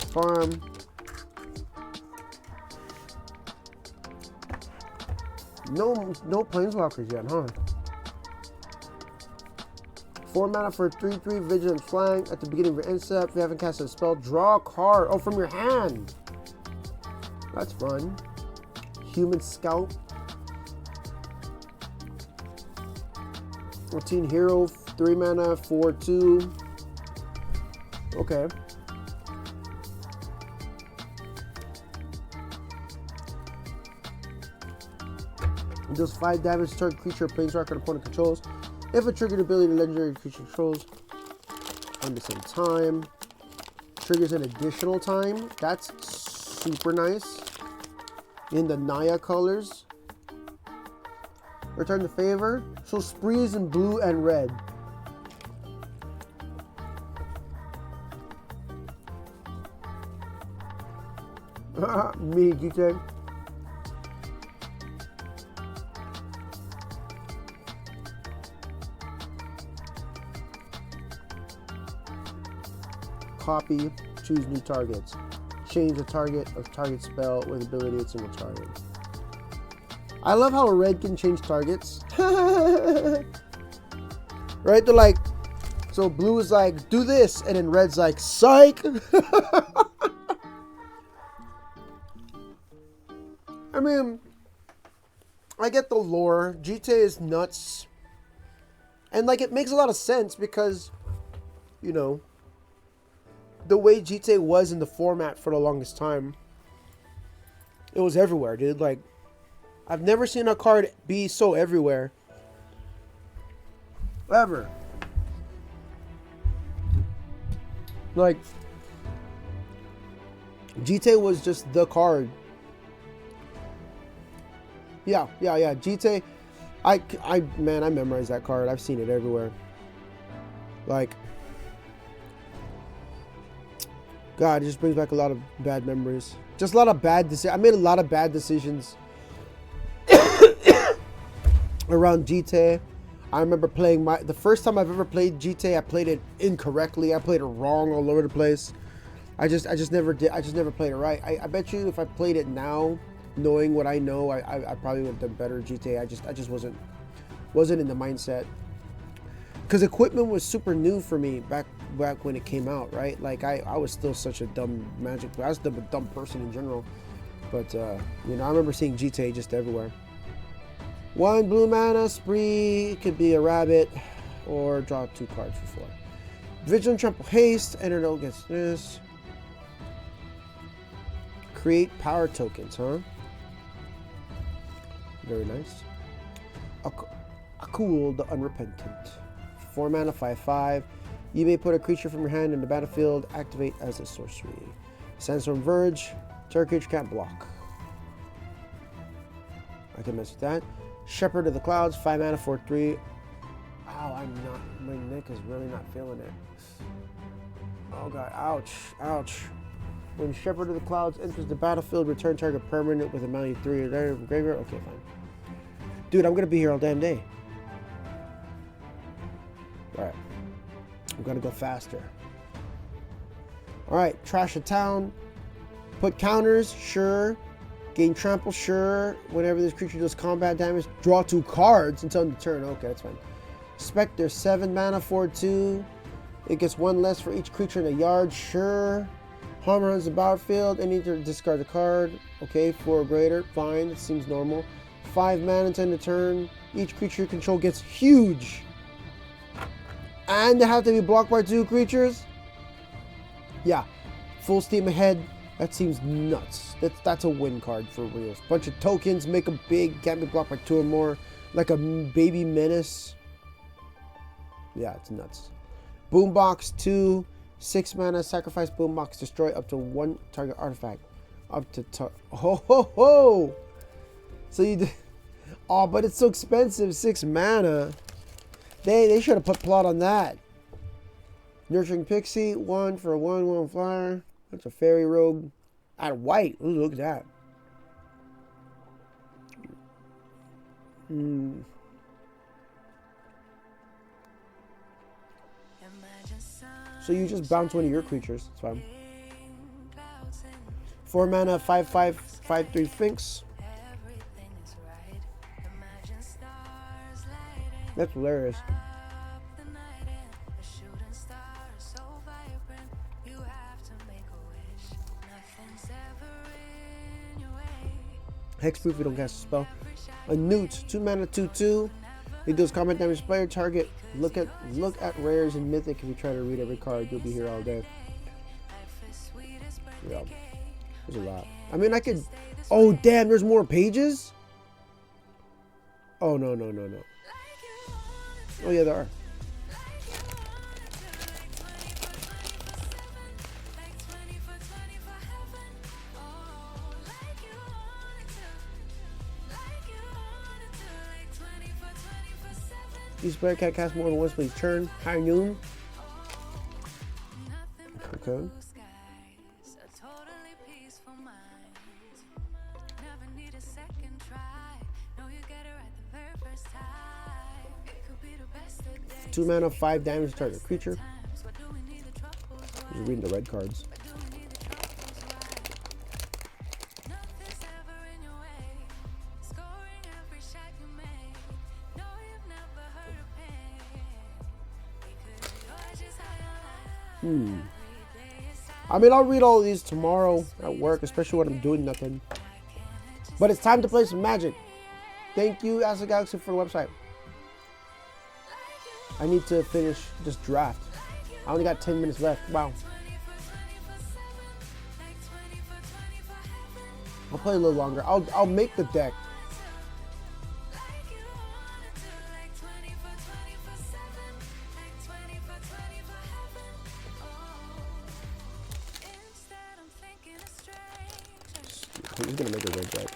Farm. No planeswalkers yet, huh? 4 mana for 3/3 Vigilant Flank. At the beginning of your end step, if you haven't cast a spell, draw a card. Oh, from your hand. That's fun. Human Scout. Routine Hero, 3 mana, 4/2. Okay. It deals 5 damage to target creature or planeswalker opponent controls. If a triggered ability legendary creature controls at the same time. Triggers an additional time. That's super nice. In the Naya colors. Return the favor. So sprees in blue and red. Me, GK. Copy. Choose new targets. Change the target of target spell with ability at single target. I love how a red can change targets. Right? They're like, so blue is like, do this, and then red's like, psych. I mean, I get the lore. GTA is nuts. And like, it makes a lot of sense because, you know, the way GTA was in the format for the longest time, it was everywhere, dude. Like, I've never seen a card be so everywhere. Ever. Like, GTA was just the card. Yeah. GTA, man, I memorized that card. I've seen it everywhere. Like, God, it just brings back a lot of bad memories. Just a lot of bad decisions. I made a lot of bad decisions around GTA. I remember playing the first time I've ever played GTA, I played it incorrectly. I played it wrong all over the place. I just never played it right. I bet you if I played it now, knowing what I know, I probably would have done better GTA. I just wasn't in the mindset. Because equipment was super new for me back when it came out, right? Like, I was still such a dumb Magic player. I was a dumb person in general. But, you know, I remember seeing GTA just everywhere. 1 blue mana, spree. It could be a rabbit. Or draw 2 cards for 4. Vigilant Trample Haste. Enter no against this. Create power tokens, huh? Very nice. Akul the Unrepentant. 4 mana, 5/5. You may put a creature from your hand in the battlefield. Activate as a sorcery. Sandstorm Verge. Target creature can't block. I can mess with that. Shepherd of the Clouds. 5 mana, 4/3. Ow, my neck is really not feeling it. Oh god, ouch, ouch. When Shepherd of the Clouds enters the battlefield, return target permanent with a value 3 or greater from graveyard. Okay, fine. Dude, I'm gonna be here all damn day. Alright. I'm gonna go faster. Alright, trash a town. Put counters, sure. Gain trample, sure. Whenever this creature does combat damage, draw 2 cards until end of turn. Okay, that's fine. Spectre, 7 mana, 4/2. It gets 1 less for each creature in a yard, sure. Harm runs the battlefield. I need to discard a card. Okay, 4 or greater. Fine, it seems normal. 5 mana until end of turn. Each creature you control gets huge. And they have to be blocked by 2 creatures? Yeah. Full steam ahead. That seems nuts. That's a win card for reals. Bunch of tokens, make them big, can't be blocked by 2 or more. Like a baby menace. Yeah, it's nuts. Boombox 2, 6 mana, sacrifice Boombox, destroy up to 1 target artifact. Up to ho ho ho! So you did. Oh, but it's so expensive, 6 mana. They should have put plot on that. Nurturing Pixie, 1 for a 1/1 flyer. That's a fairy rogue. Out of white. Ooh, look at that. So you just bounce one of your creatures. It's fine. 4 mana, 5/5, 5/3 Sphinx. That's hilarious. Hexproof, you don't cast a spell. A Newt, 2 mana, 2/2. It does combat damage to player target. Look at rares and mythic. If you try to read every card, you'll be here all day. Yeah, there's a lot. I mean, I could. Oh damn, there's more pages. Oh no. Oh yeah, there are. Each player can't cast more than once per turn. High noon. Okay. Two mana, 5 damage to target creature. Just reading the red cards. I mean, I'll read all of these tomorrow at work, especially when I'm doing nothing. But it's time to play some Magic. Thank you, Ask the Galaxy, for the website. I need to finish this draft. I only got 10 minutes left. Wow. I'll play a little longer. I'll make the deck. He's gonna make a red deck.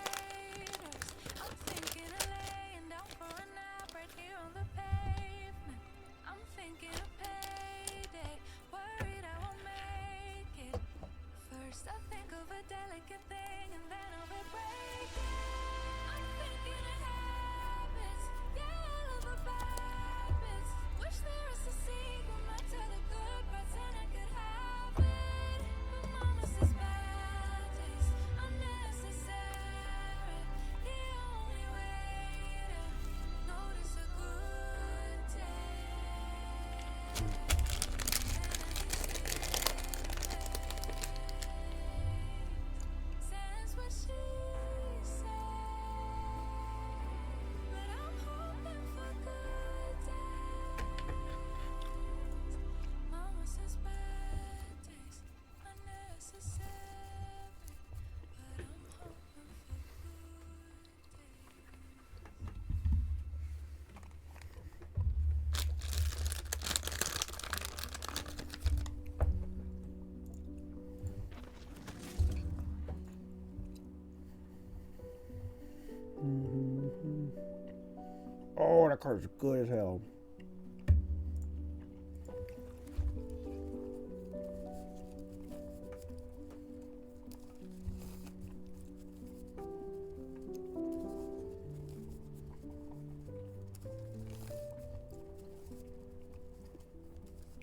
Oh, that card's good as hell.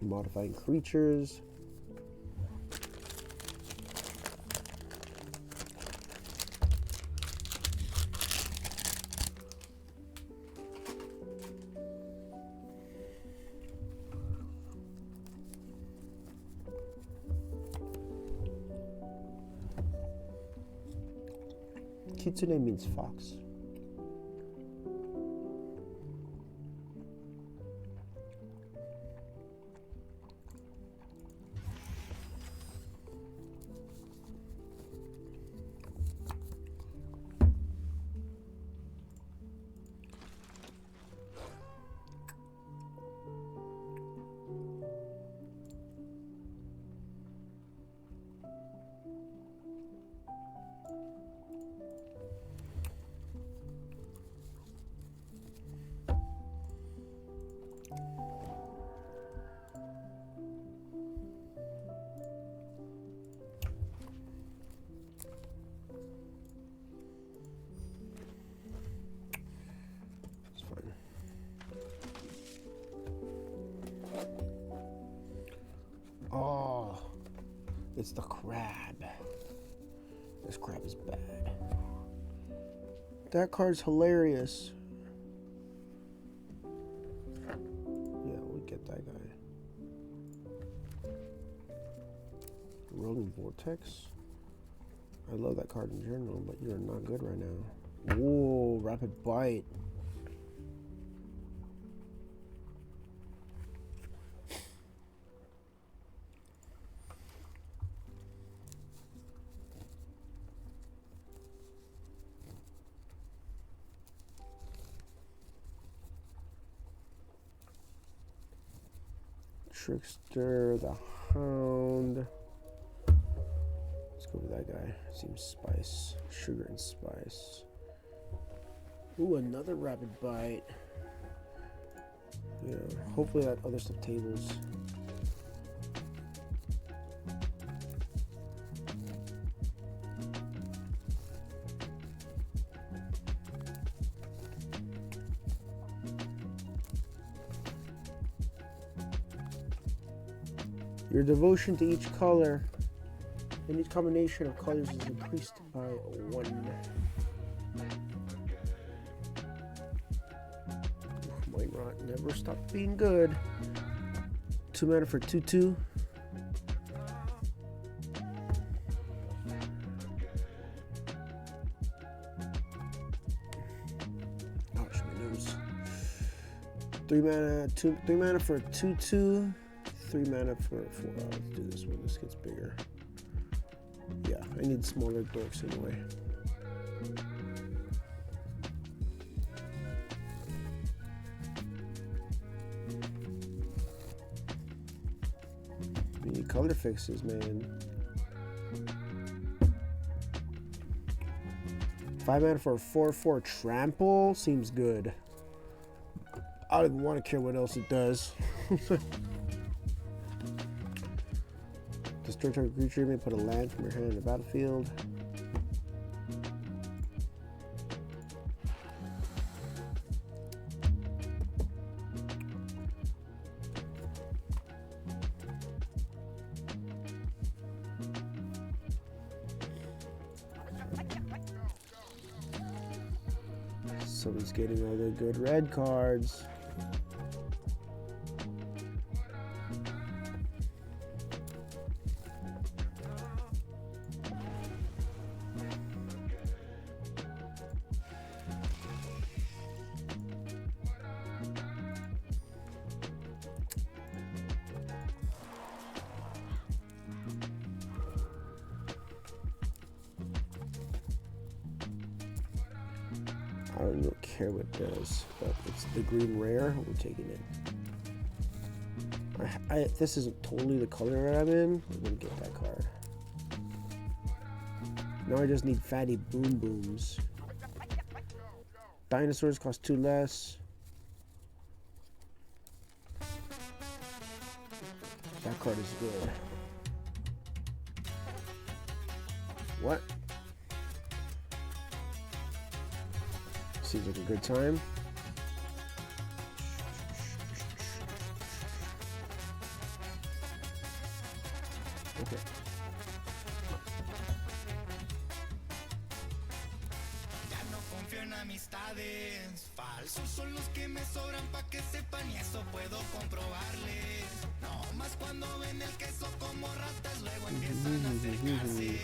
Modifying creatures. Kitsune means fox. Oh, it's the crab. This crab is bad. That card's hilarious. Yeah, we'll get that guy. Rolling Vortex. I love that card in general, but you're not good right now. Whoa, Rapid Bite. Trickster, the Hound. Let's go with that guy. Seems spice. Sugar and spice. Ooh, another Rapid Bite. Yeah, hopefully that other stuff tables. Your devotion to each color and each combination of colors is increased by 1. Mind Rot never stopped being good. 2 mana for 2/2. Ouch, my nose. 3 mana for 2/2. 3 mana for 4. Let's do this one. This gets bigger. Yeah, I need smaller dorks anyway. color fixes, man. 5 mana for a 4/4 trample seems good. I don't even want to care what else it does. Destroy target creature, you may put a land from your hand in the battlefield. So he's getting all the good red cards. I don't care what it does, but it's the green rare. We're taking it. This isn't totally the color that I'm in. I'm gonna get that card. Now I just need fatty boom booms. Dinosaurs cost 2 less. That card is good. What? Seems like a good time. Okay. Ya no confío en amistades, falsos son los que me sobran pa' que sepan y eso puedo comprobarles. No más cuando ven el queso como ratas luego empiezan a acercarse.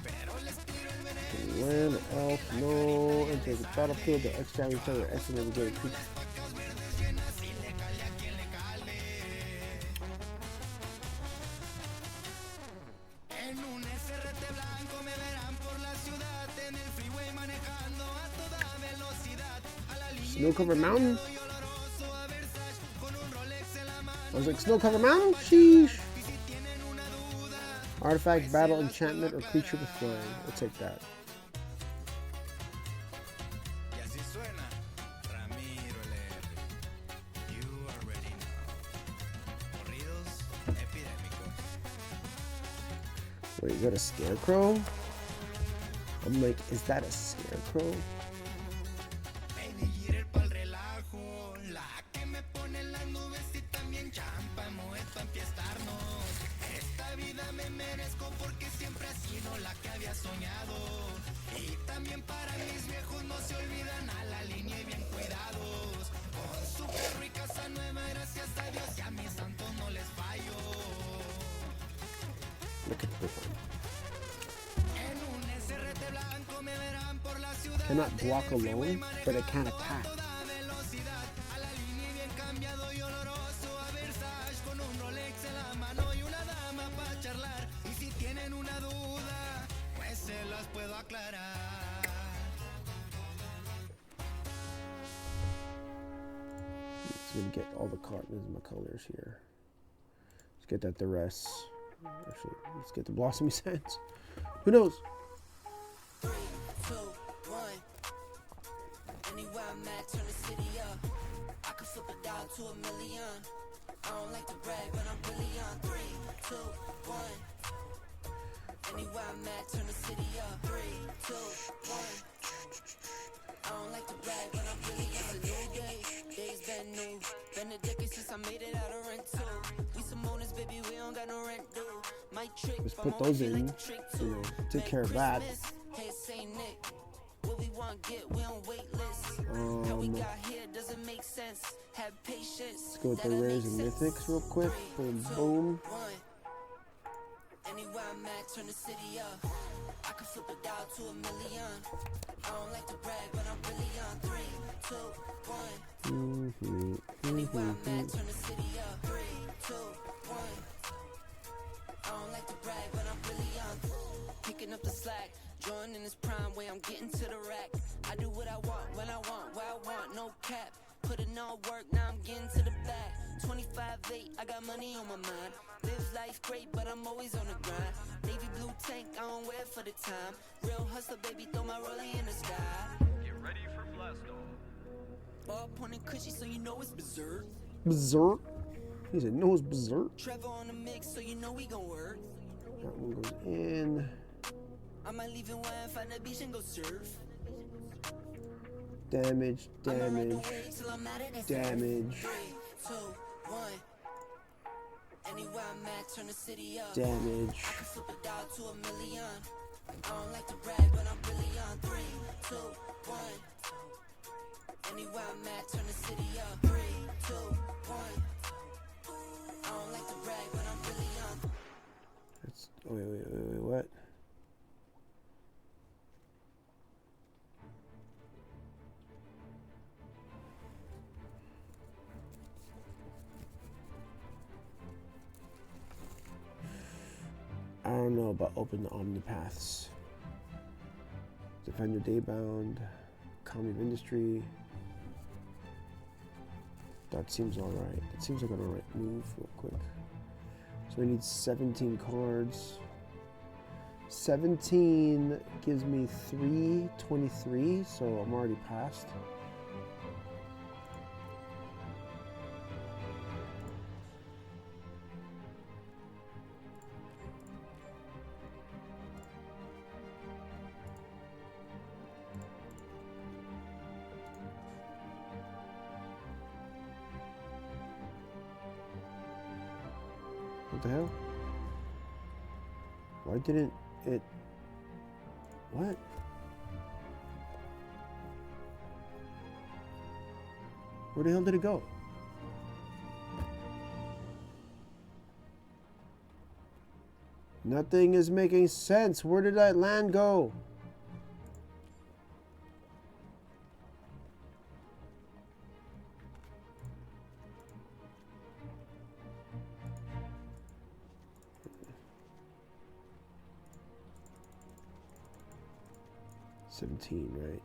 Pero les tiro el veneno. Land, elf, no. Enter the battlefield. The extra each other estimated to get a creature. En un SRT blanco me verán por la ciudad, en el freeway manejando a toda velocidad. A la línea Snow covered mountain? y oloroso a Versace con un Rolex en la mano. I was like, snow covered mountain? Sheesh. Y si tienen una duda, Artifact, battle, enchantment, or creature with flying. We'll take that. y así suena Ramiro LR. You already know. Corridos epidémicos. Wait, is that a scarecrow? I'm like, is that a scarecrow? Baby, gira pa'l relajo, la que me pone en las nubes y también champa, muet pa' enfiestarnos. Esta vida me merezco porque siempre ha sido la que había soñado. Y también para mis viejos no se olvidan a la línea y bien cuidados. Con su perro y casa nueva, gracias a Dios y a mis santos no les fallo. Look at this one. En un SRT blanco me verán por la ciudad. Cannot block alone, but it can attack. Toda velocidad, a la línea y bien cambiado y oloroso a Versace con un Rolex en la mano y una dama para charlar. Y si tienen una duda, pues se las puedo aclarar. Let's gonna get all the cards in my colors here. Let's get that duress. Actually, let's get the blossomy sands. Who knows? 3, 2, 1. Anywhere I'm at, turn the city up. I can flip a dollar to $1 million. I don't like to brag, but I'm really on. 3, 2, 1. Anywhere I'm at, turn the city up. 3, 2, 1. I don't like to brag, but I'm really on. It's a new day, days been new. Been a decade since I made it out of rent too. We some owners, baby, we don't got no rent due. My trick, Let's put those in, you know, take care of that. Hey, Saint Nick, what we want get, we on wait list. How we got here doesn't make sense. Have patience. Let's go with the rares and mythics real quick. Boom, boom. Anywhere I'm at, turn the city up. I can flip a dollar to $1 million. I don't like to brag, but I'm really on. 3, 2, 1. Anywhere I'm at, turn the city up. 3, 2, 1. I don't like to brag, but I'm really on. Picking up the slack, joining in this prime way, I'm getting to the rack. I do what I want, when I want, where I want, no cap. Put in all work, now I'm getting to the back. 25-8, I got money on my mind. Live life great, but I'm always on the grind. Navy blue tank, I don't wear for the time. Real hustler, baby, throw my rollie in the sky. Get ready for blast off. Ball pointing cushy, so you know it's berserk. Berserk. He said, no, it's berserk. Trevor on the mix, so you know we gon' work. That one goes in. I might leave in wine, find the beach and go surf. Damage, I'ma ride the damage, wave till I'm out of this damage, 3, 2, 1. Anywhere I'm at, turn the city up. damage. I can flip a dollar to $1 million. I don't like to brag, but I'm really on 3, 2, 1. Anywhere I'm at, turn the city up. 3, 2, 1. I don't like to brag, but I'm really on. That's, wait, what? I don't know about open the omnipaths. Defender Daybound, Economy of Industry. That seems alright. That seems like an alright move real quick. So we need 17 cards. 17 gives me 323, so I'm already past. What the hell? Why didn't it... What? Where the hell did it go? Nothing is making sense. Where did that land go? $17, right?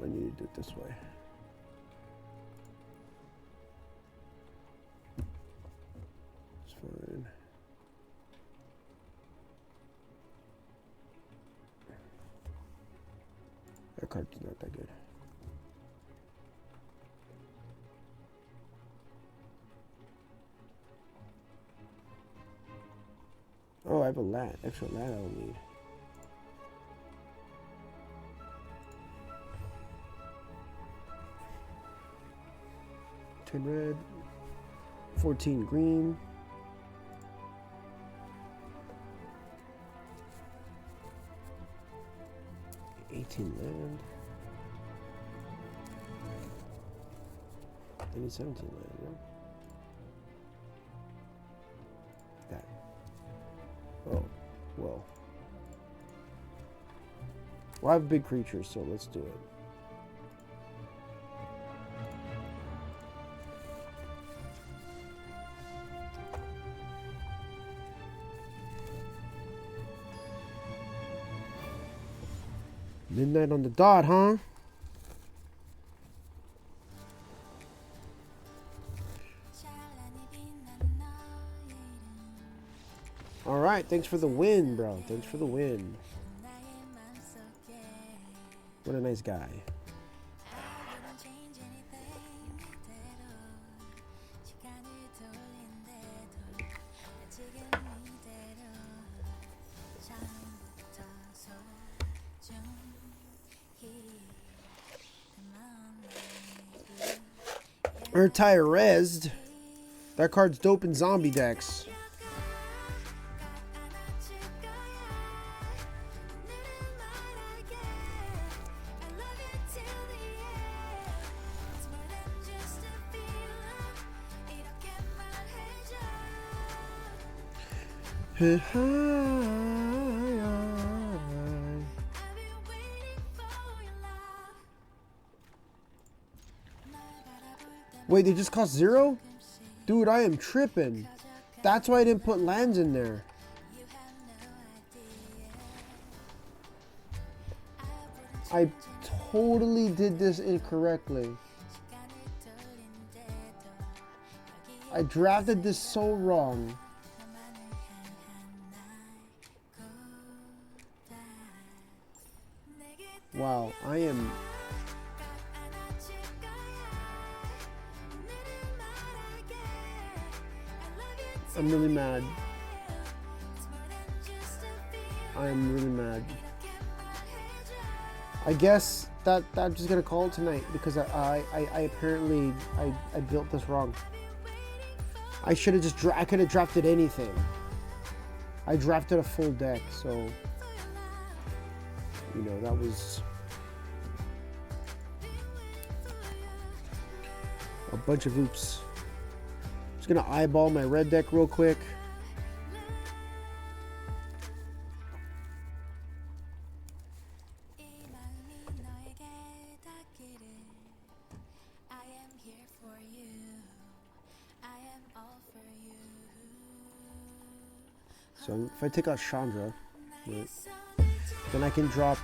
I need to do it this way. It's fine. That card's not that good. Oh, I have a lat. Extra lat I don't need. Red, 14 green, 18 land, I need 17 land, right? That. Oh, well. Well, I have big creatures, so let's do it. Midnight on the dot, huh? All right, thanks for the win, bro. Thanks for the win. What a nice guy. Retire Rezzed. That card's dope in zombie decks. Wait, they just cost 0? Dude, I am tripping. That's why I didn't put lands in there. I totally did this incorrectly. I drafted this so wrong. Wow, I'm really mad. I'm really mad. I guess that I'm just gonna call it tonight because I apparently I built this wrong. I should have just I could have drafted anything. I drafted a full deck, so you know that was a bunch of oops. Just gonna eyeball my red deck real quick. So if I take out Chandra, right, then I can drop,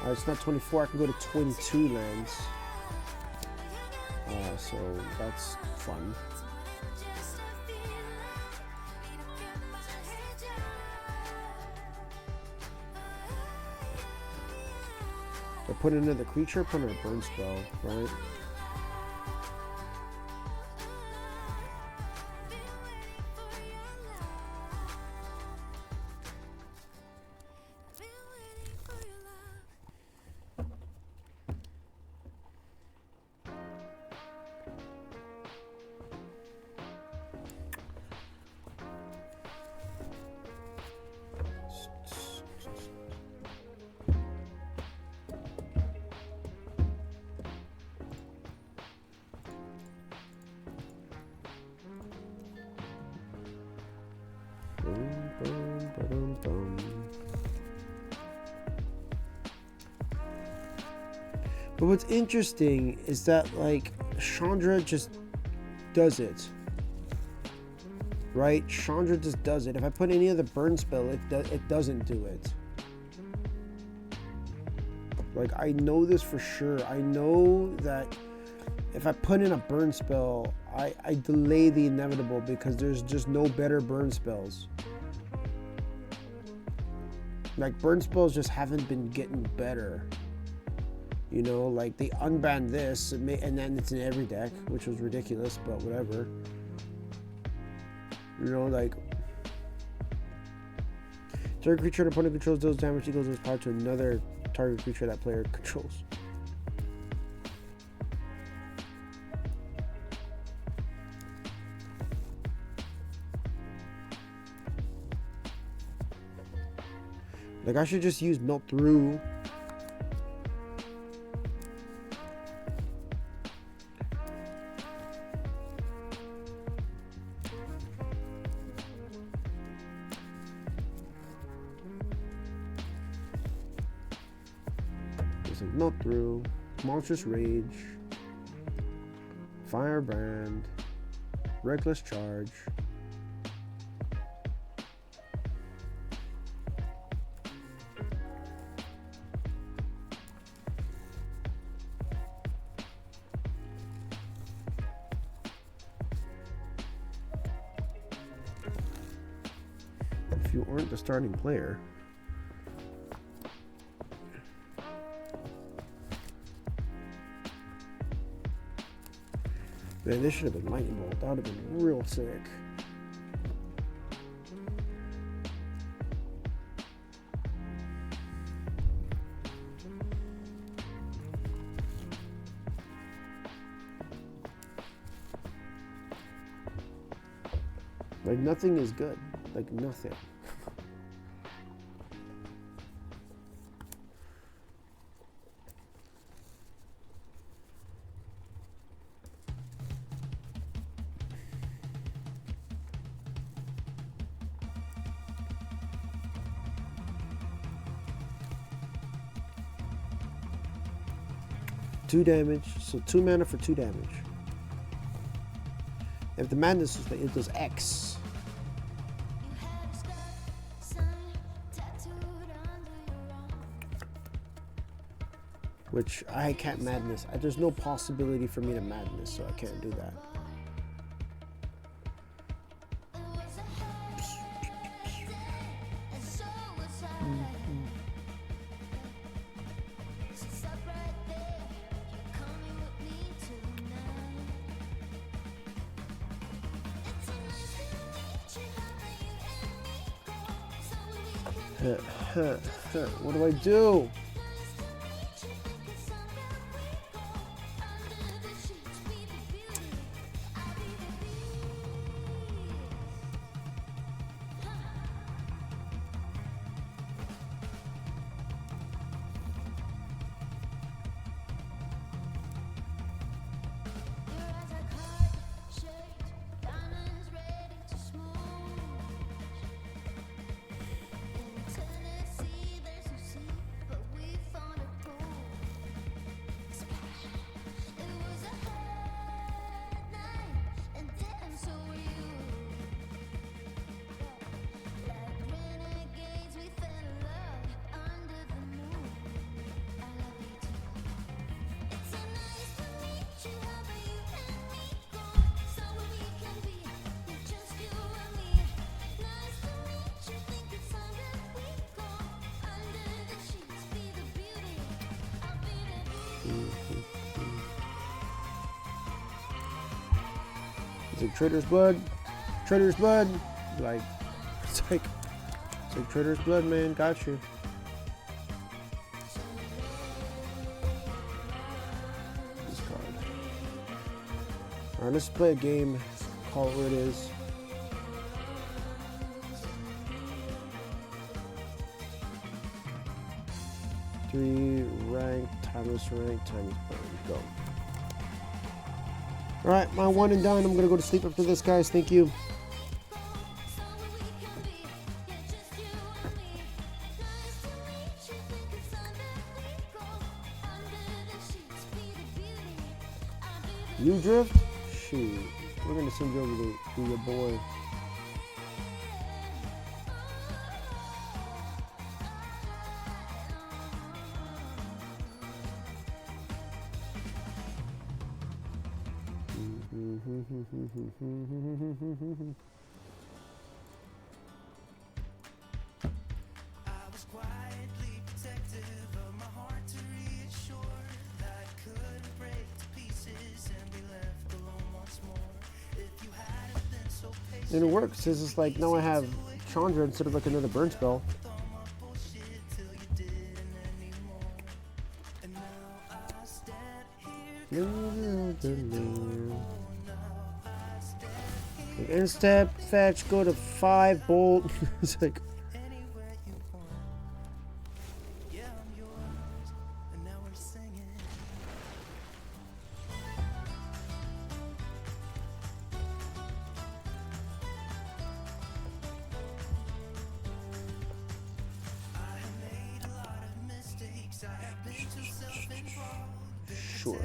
it's not 24, I can go to 22 lands. So that's fun. So put in another creature, put in a burn spell, right? But what's interesting is that, like, Chandra just does it. Right? Chandra just does it. If I put any other burn spell, it doesn't do it. Like, I know this for sure. I know that if I put in a burn spell, I delay the inevitable because there's just no better burn spells. Like, burn spells just haven't been getting better. You know, like they unbanned this and then it's in every deck, which was ridiculous, but whatever. You know, like target creature an opponent controls deals damage equals its power to another target creature that player controls. Like I should just use Melt Through. Melt Through, Monstrous Rage, Firebrand, Reckless Charge. If you aren't the starting player, man, this should have been Lightning Bolt. That would have been real sick. Like, nothing is good. Like, nothing. 2 damage. So 2 mana for 2 damage. If the madness is it does X. Which I can't madness. There's no possibility for me to madness, so I can't do that. What do I do? It's like Trader's Blood. Trader's Blood. Like, it's like Trader's Blood, man. Got you. This card. Alright, let's play a game. Call it what it is. Three rank, timeless rank, timeless burn. Go. Alright, my one and done. I'm gonna go to sleep after this, guys. Thank you. You drift? Shoot. We're gonna send you over to your boy. And it works. It's just like now I have Chandra instead of like another burn spell. Like end step, fetch, go to 5, bolt. It's like. Sure.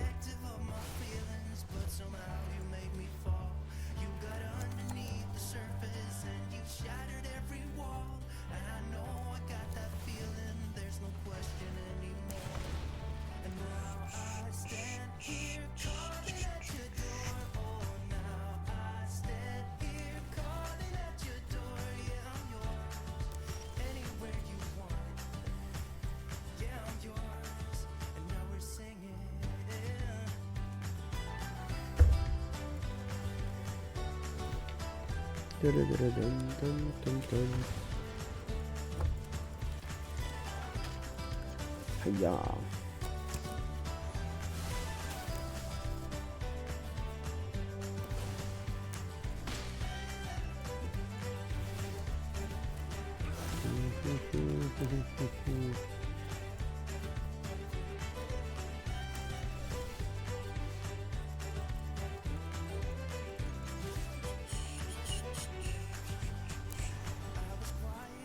Hiya.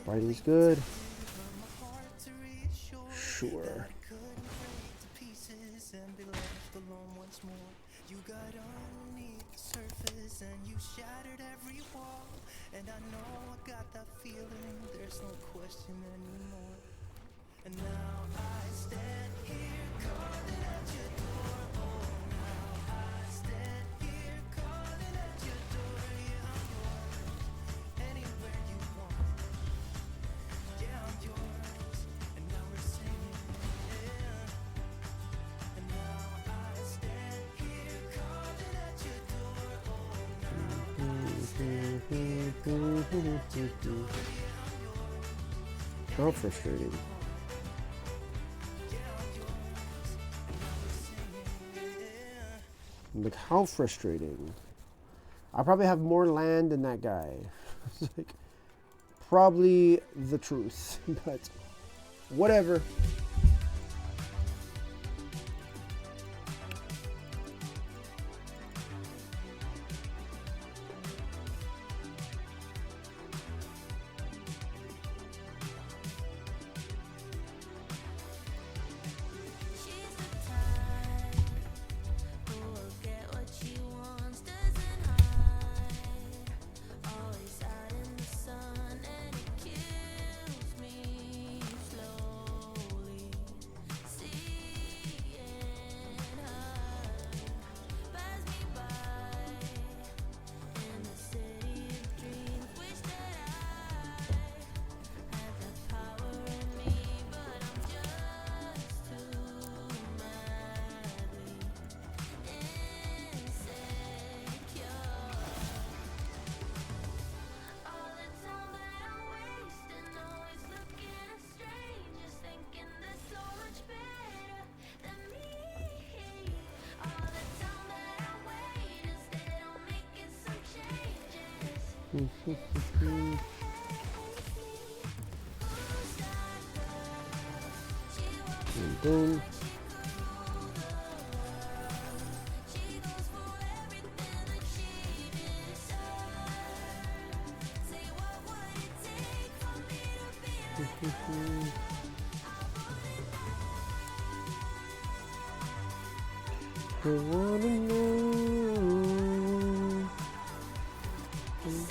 Writing's good. Sure. home once more. You got underneath the surface and you shattered every wall. And I know I got that feeling, there's no question anymore. And now I stand here calling at your door. Oh, now I stand here calling at your door. Yeah, I'm yours, anywhere you want. Yeah, I'm yours, and now we're singing. Yeah. And now I stand here calling at your door. Oh, now I stand here calling at your door. How frustrating. Like, how frustrating. I probably have more land than that guy. It's like, probably the truth, but whatever. She's the type who will get what she wants, doesn't hide. Always out in the sun, and it kills me slowly. Seeing her pass me by in the city of dreams. Wish that I had the power in me, but I'm just too madly insecure. All the time that I'm wasting, always looking at strangers, thinking they're so much better than me. All the time that I wait instead of making some changes. Boom. She goes for everything that she deserves. Say, what would it take for me to be like her? I wanna know. Just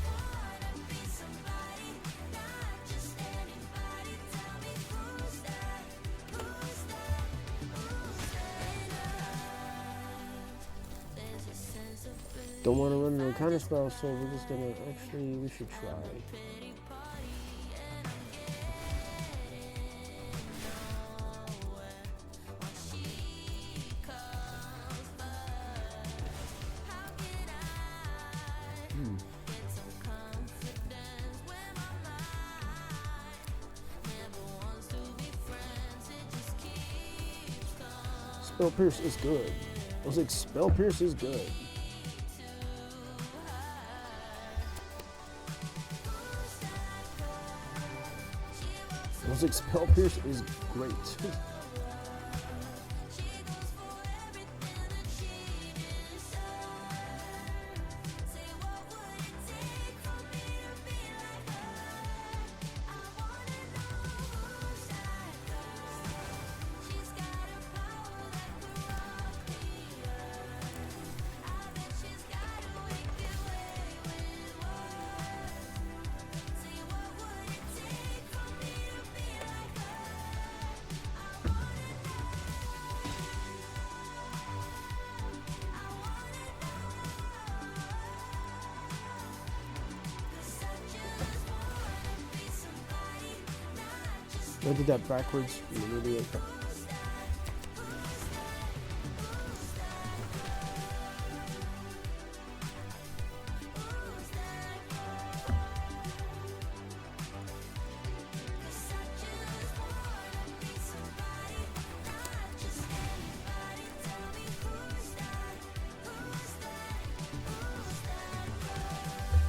wanna be somebody, not just anybody. Tell me who's that? Who's that? Who's that? There's a sense of belief. Don't want to run no counter spell, so we're just gonna actually, we should try. Pity party, and I'm getting nowhere. When she comes first, how can I get some confidence when my mind never wants to be friends? It just keeps coming Spell Pierce is good. I was like, Spell Pierce is good. to her. I was like, Spell Pierce is great. She goes for everything that she deserves. Say, what would it take for me to be like her? I wanna know who's that girl. She's got a power that could rock the earth. I bet she's got a wicked way with words. Say, what would it take for me to be like her? I wanna know. I wanna know. 'Cause I just wanna be somebody, not just I did that backwards. I'm an idiot. who's that? Who's that? Who's that? Who's that? 'Cause I just wanna be somebody, not just anybody. Tell me who's that? Who's that? Who's that girl?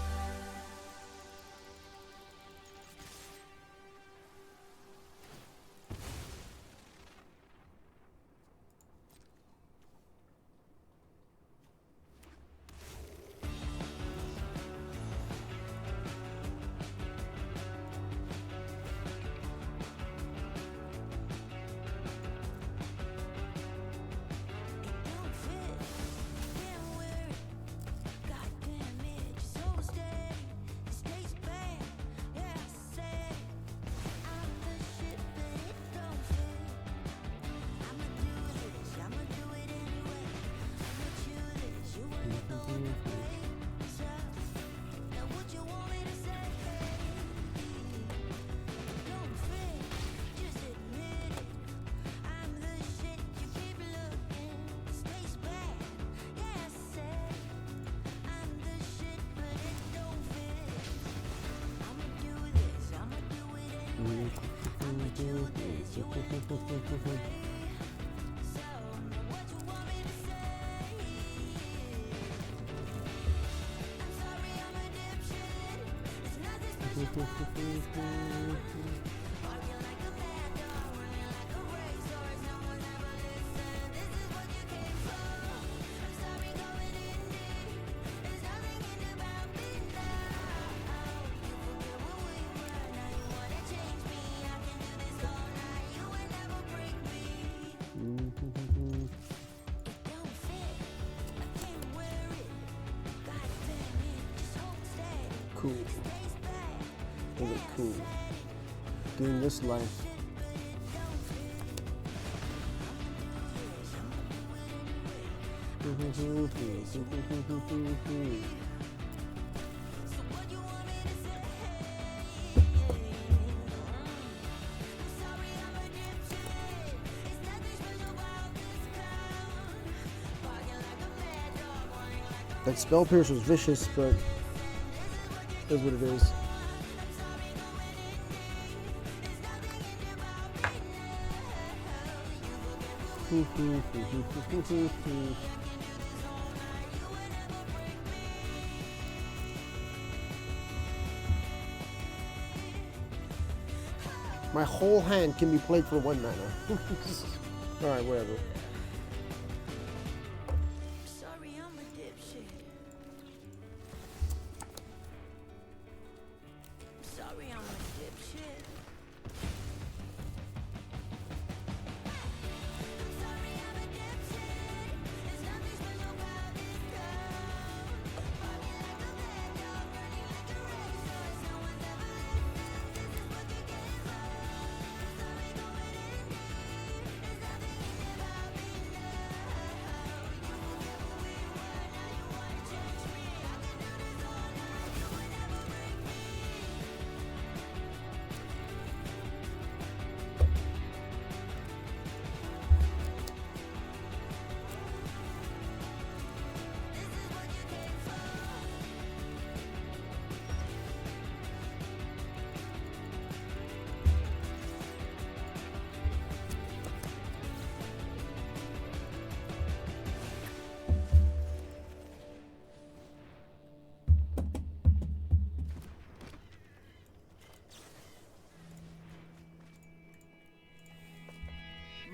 Cool. Those are cool. Doing this life. That spell pierce was vicious, but is what it is. My whole hand can be played for 1 mana. Alright, whatever. Sorry, I'm a dipshit. Sorry, I'm a dipshit. Sorry, I'm a dipshit. There's nothing special about this girl. Walking like a mad dog, running like a racehorse. No one's ever listened. This is what you get for. Sorry, going in deep. There's nothing easy about being love. You forget who we were, now you wanna change me. I can do this all night, you would never break me. This is what you came for.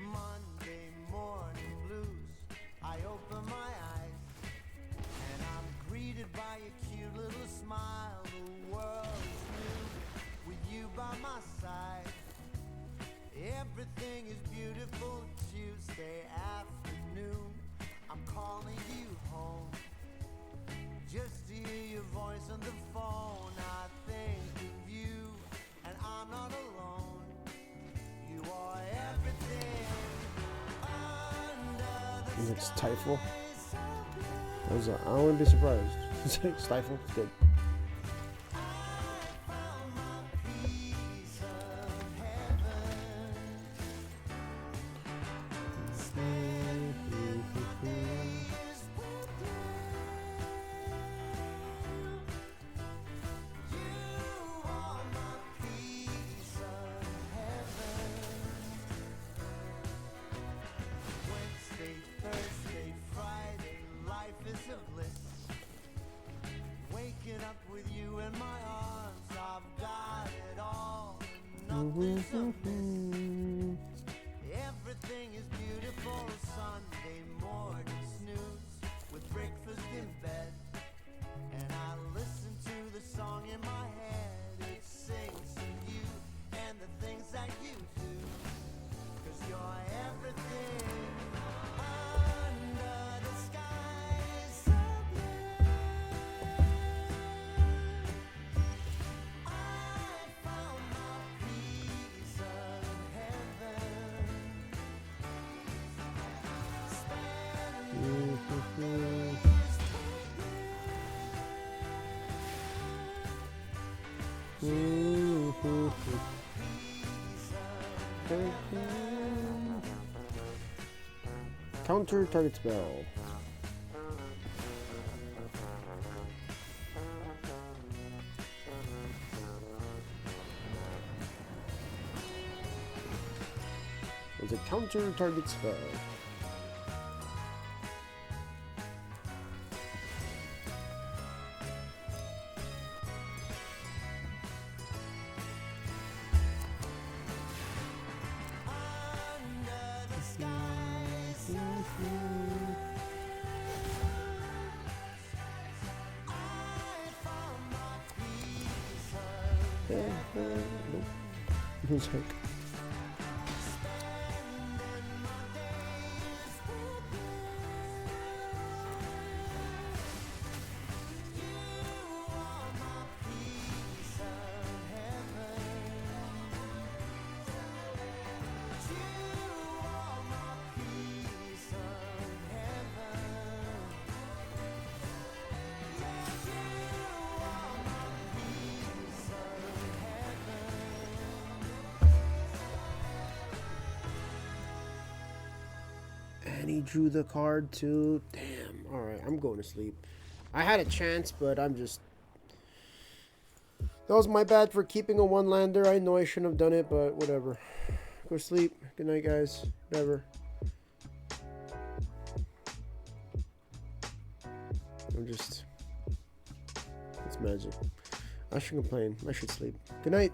Monday morning blues. I open my eyes and I'm greeted by a cute little smile. The world is new with you by my side. Everything is beautiful. Tuesday afternoon. I'm calling you home just to hear your voice on the phone. I think of you and I'm not alone. You are everything under the It's Stifle. I wouldn't be surprised. Stifle, it's good. found my piece of heaven. You are my piece of heaven. Wednesday, Thursday, Friday, life is a bliss. Waking up with you in my arms, I've got it all. Nothing's amiss. Everything is beautiful. Sunday morning snooze with breakfast in bed. And I listen to the song in my head. It sings of you and the things that you do. 'Cause you're everything under the sky so blue. I found my piece of heaven. Counter target spell. As a counter target spell. Nope. Heck. And he drew the card too. Damn. Alright, I'm going to sleep. I had a chance, but I'm just... That was my bad for keeping a one-lander. I know I shouldn't have done it, but whatever. Go to sleep. Good night, guys. Whatever. I'm just... It's magic. I shouldn't complain. I should sleep. Good night.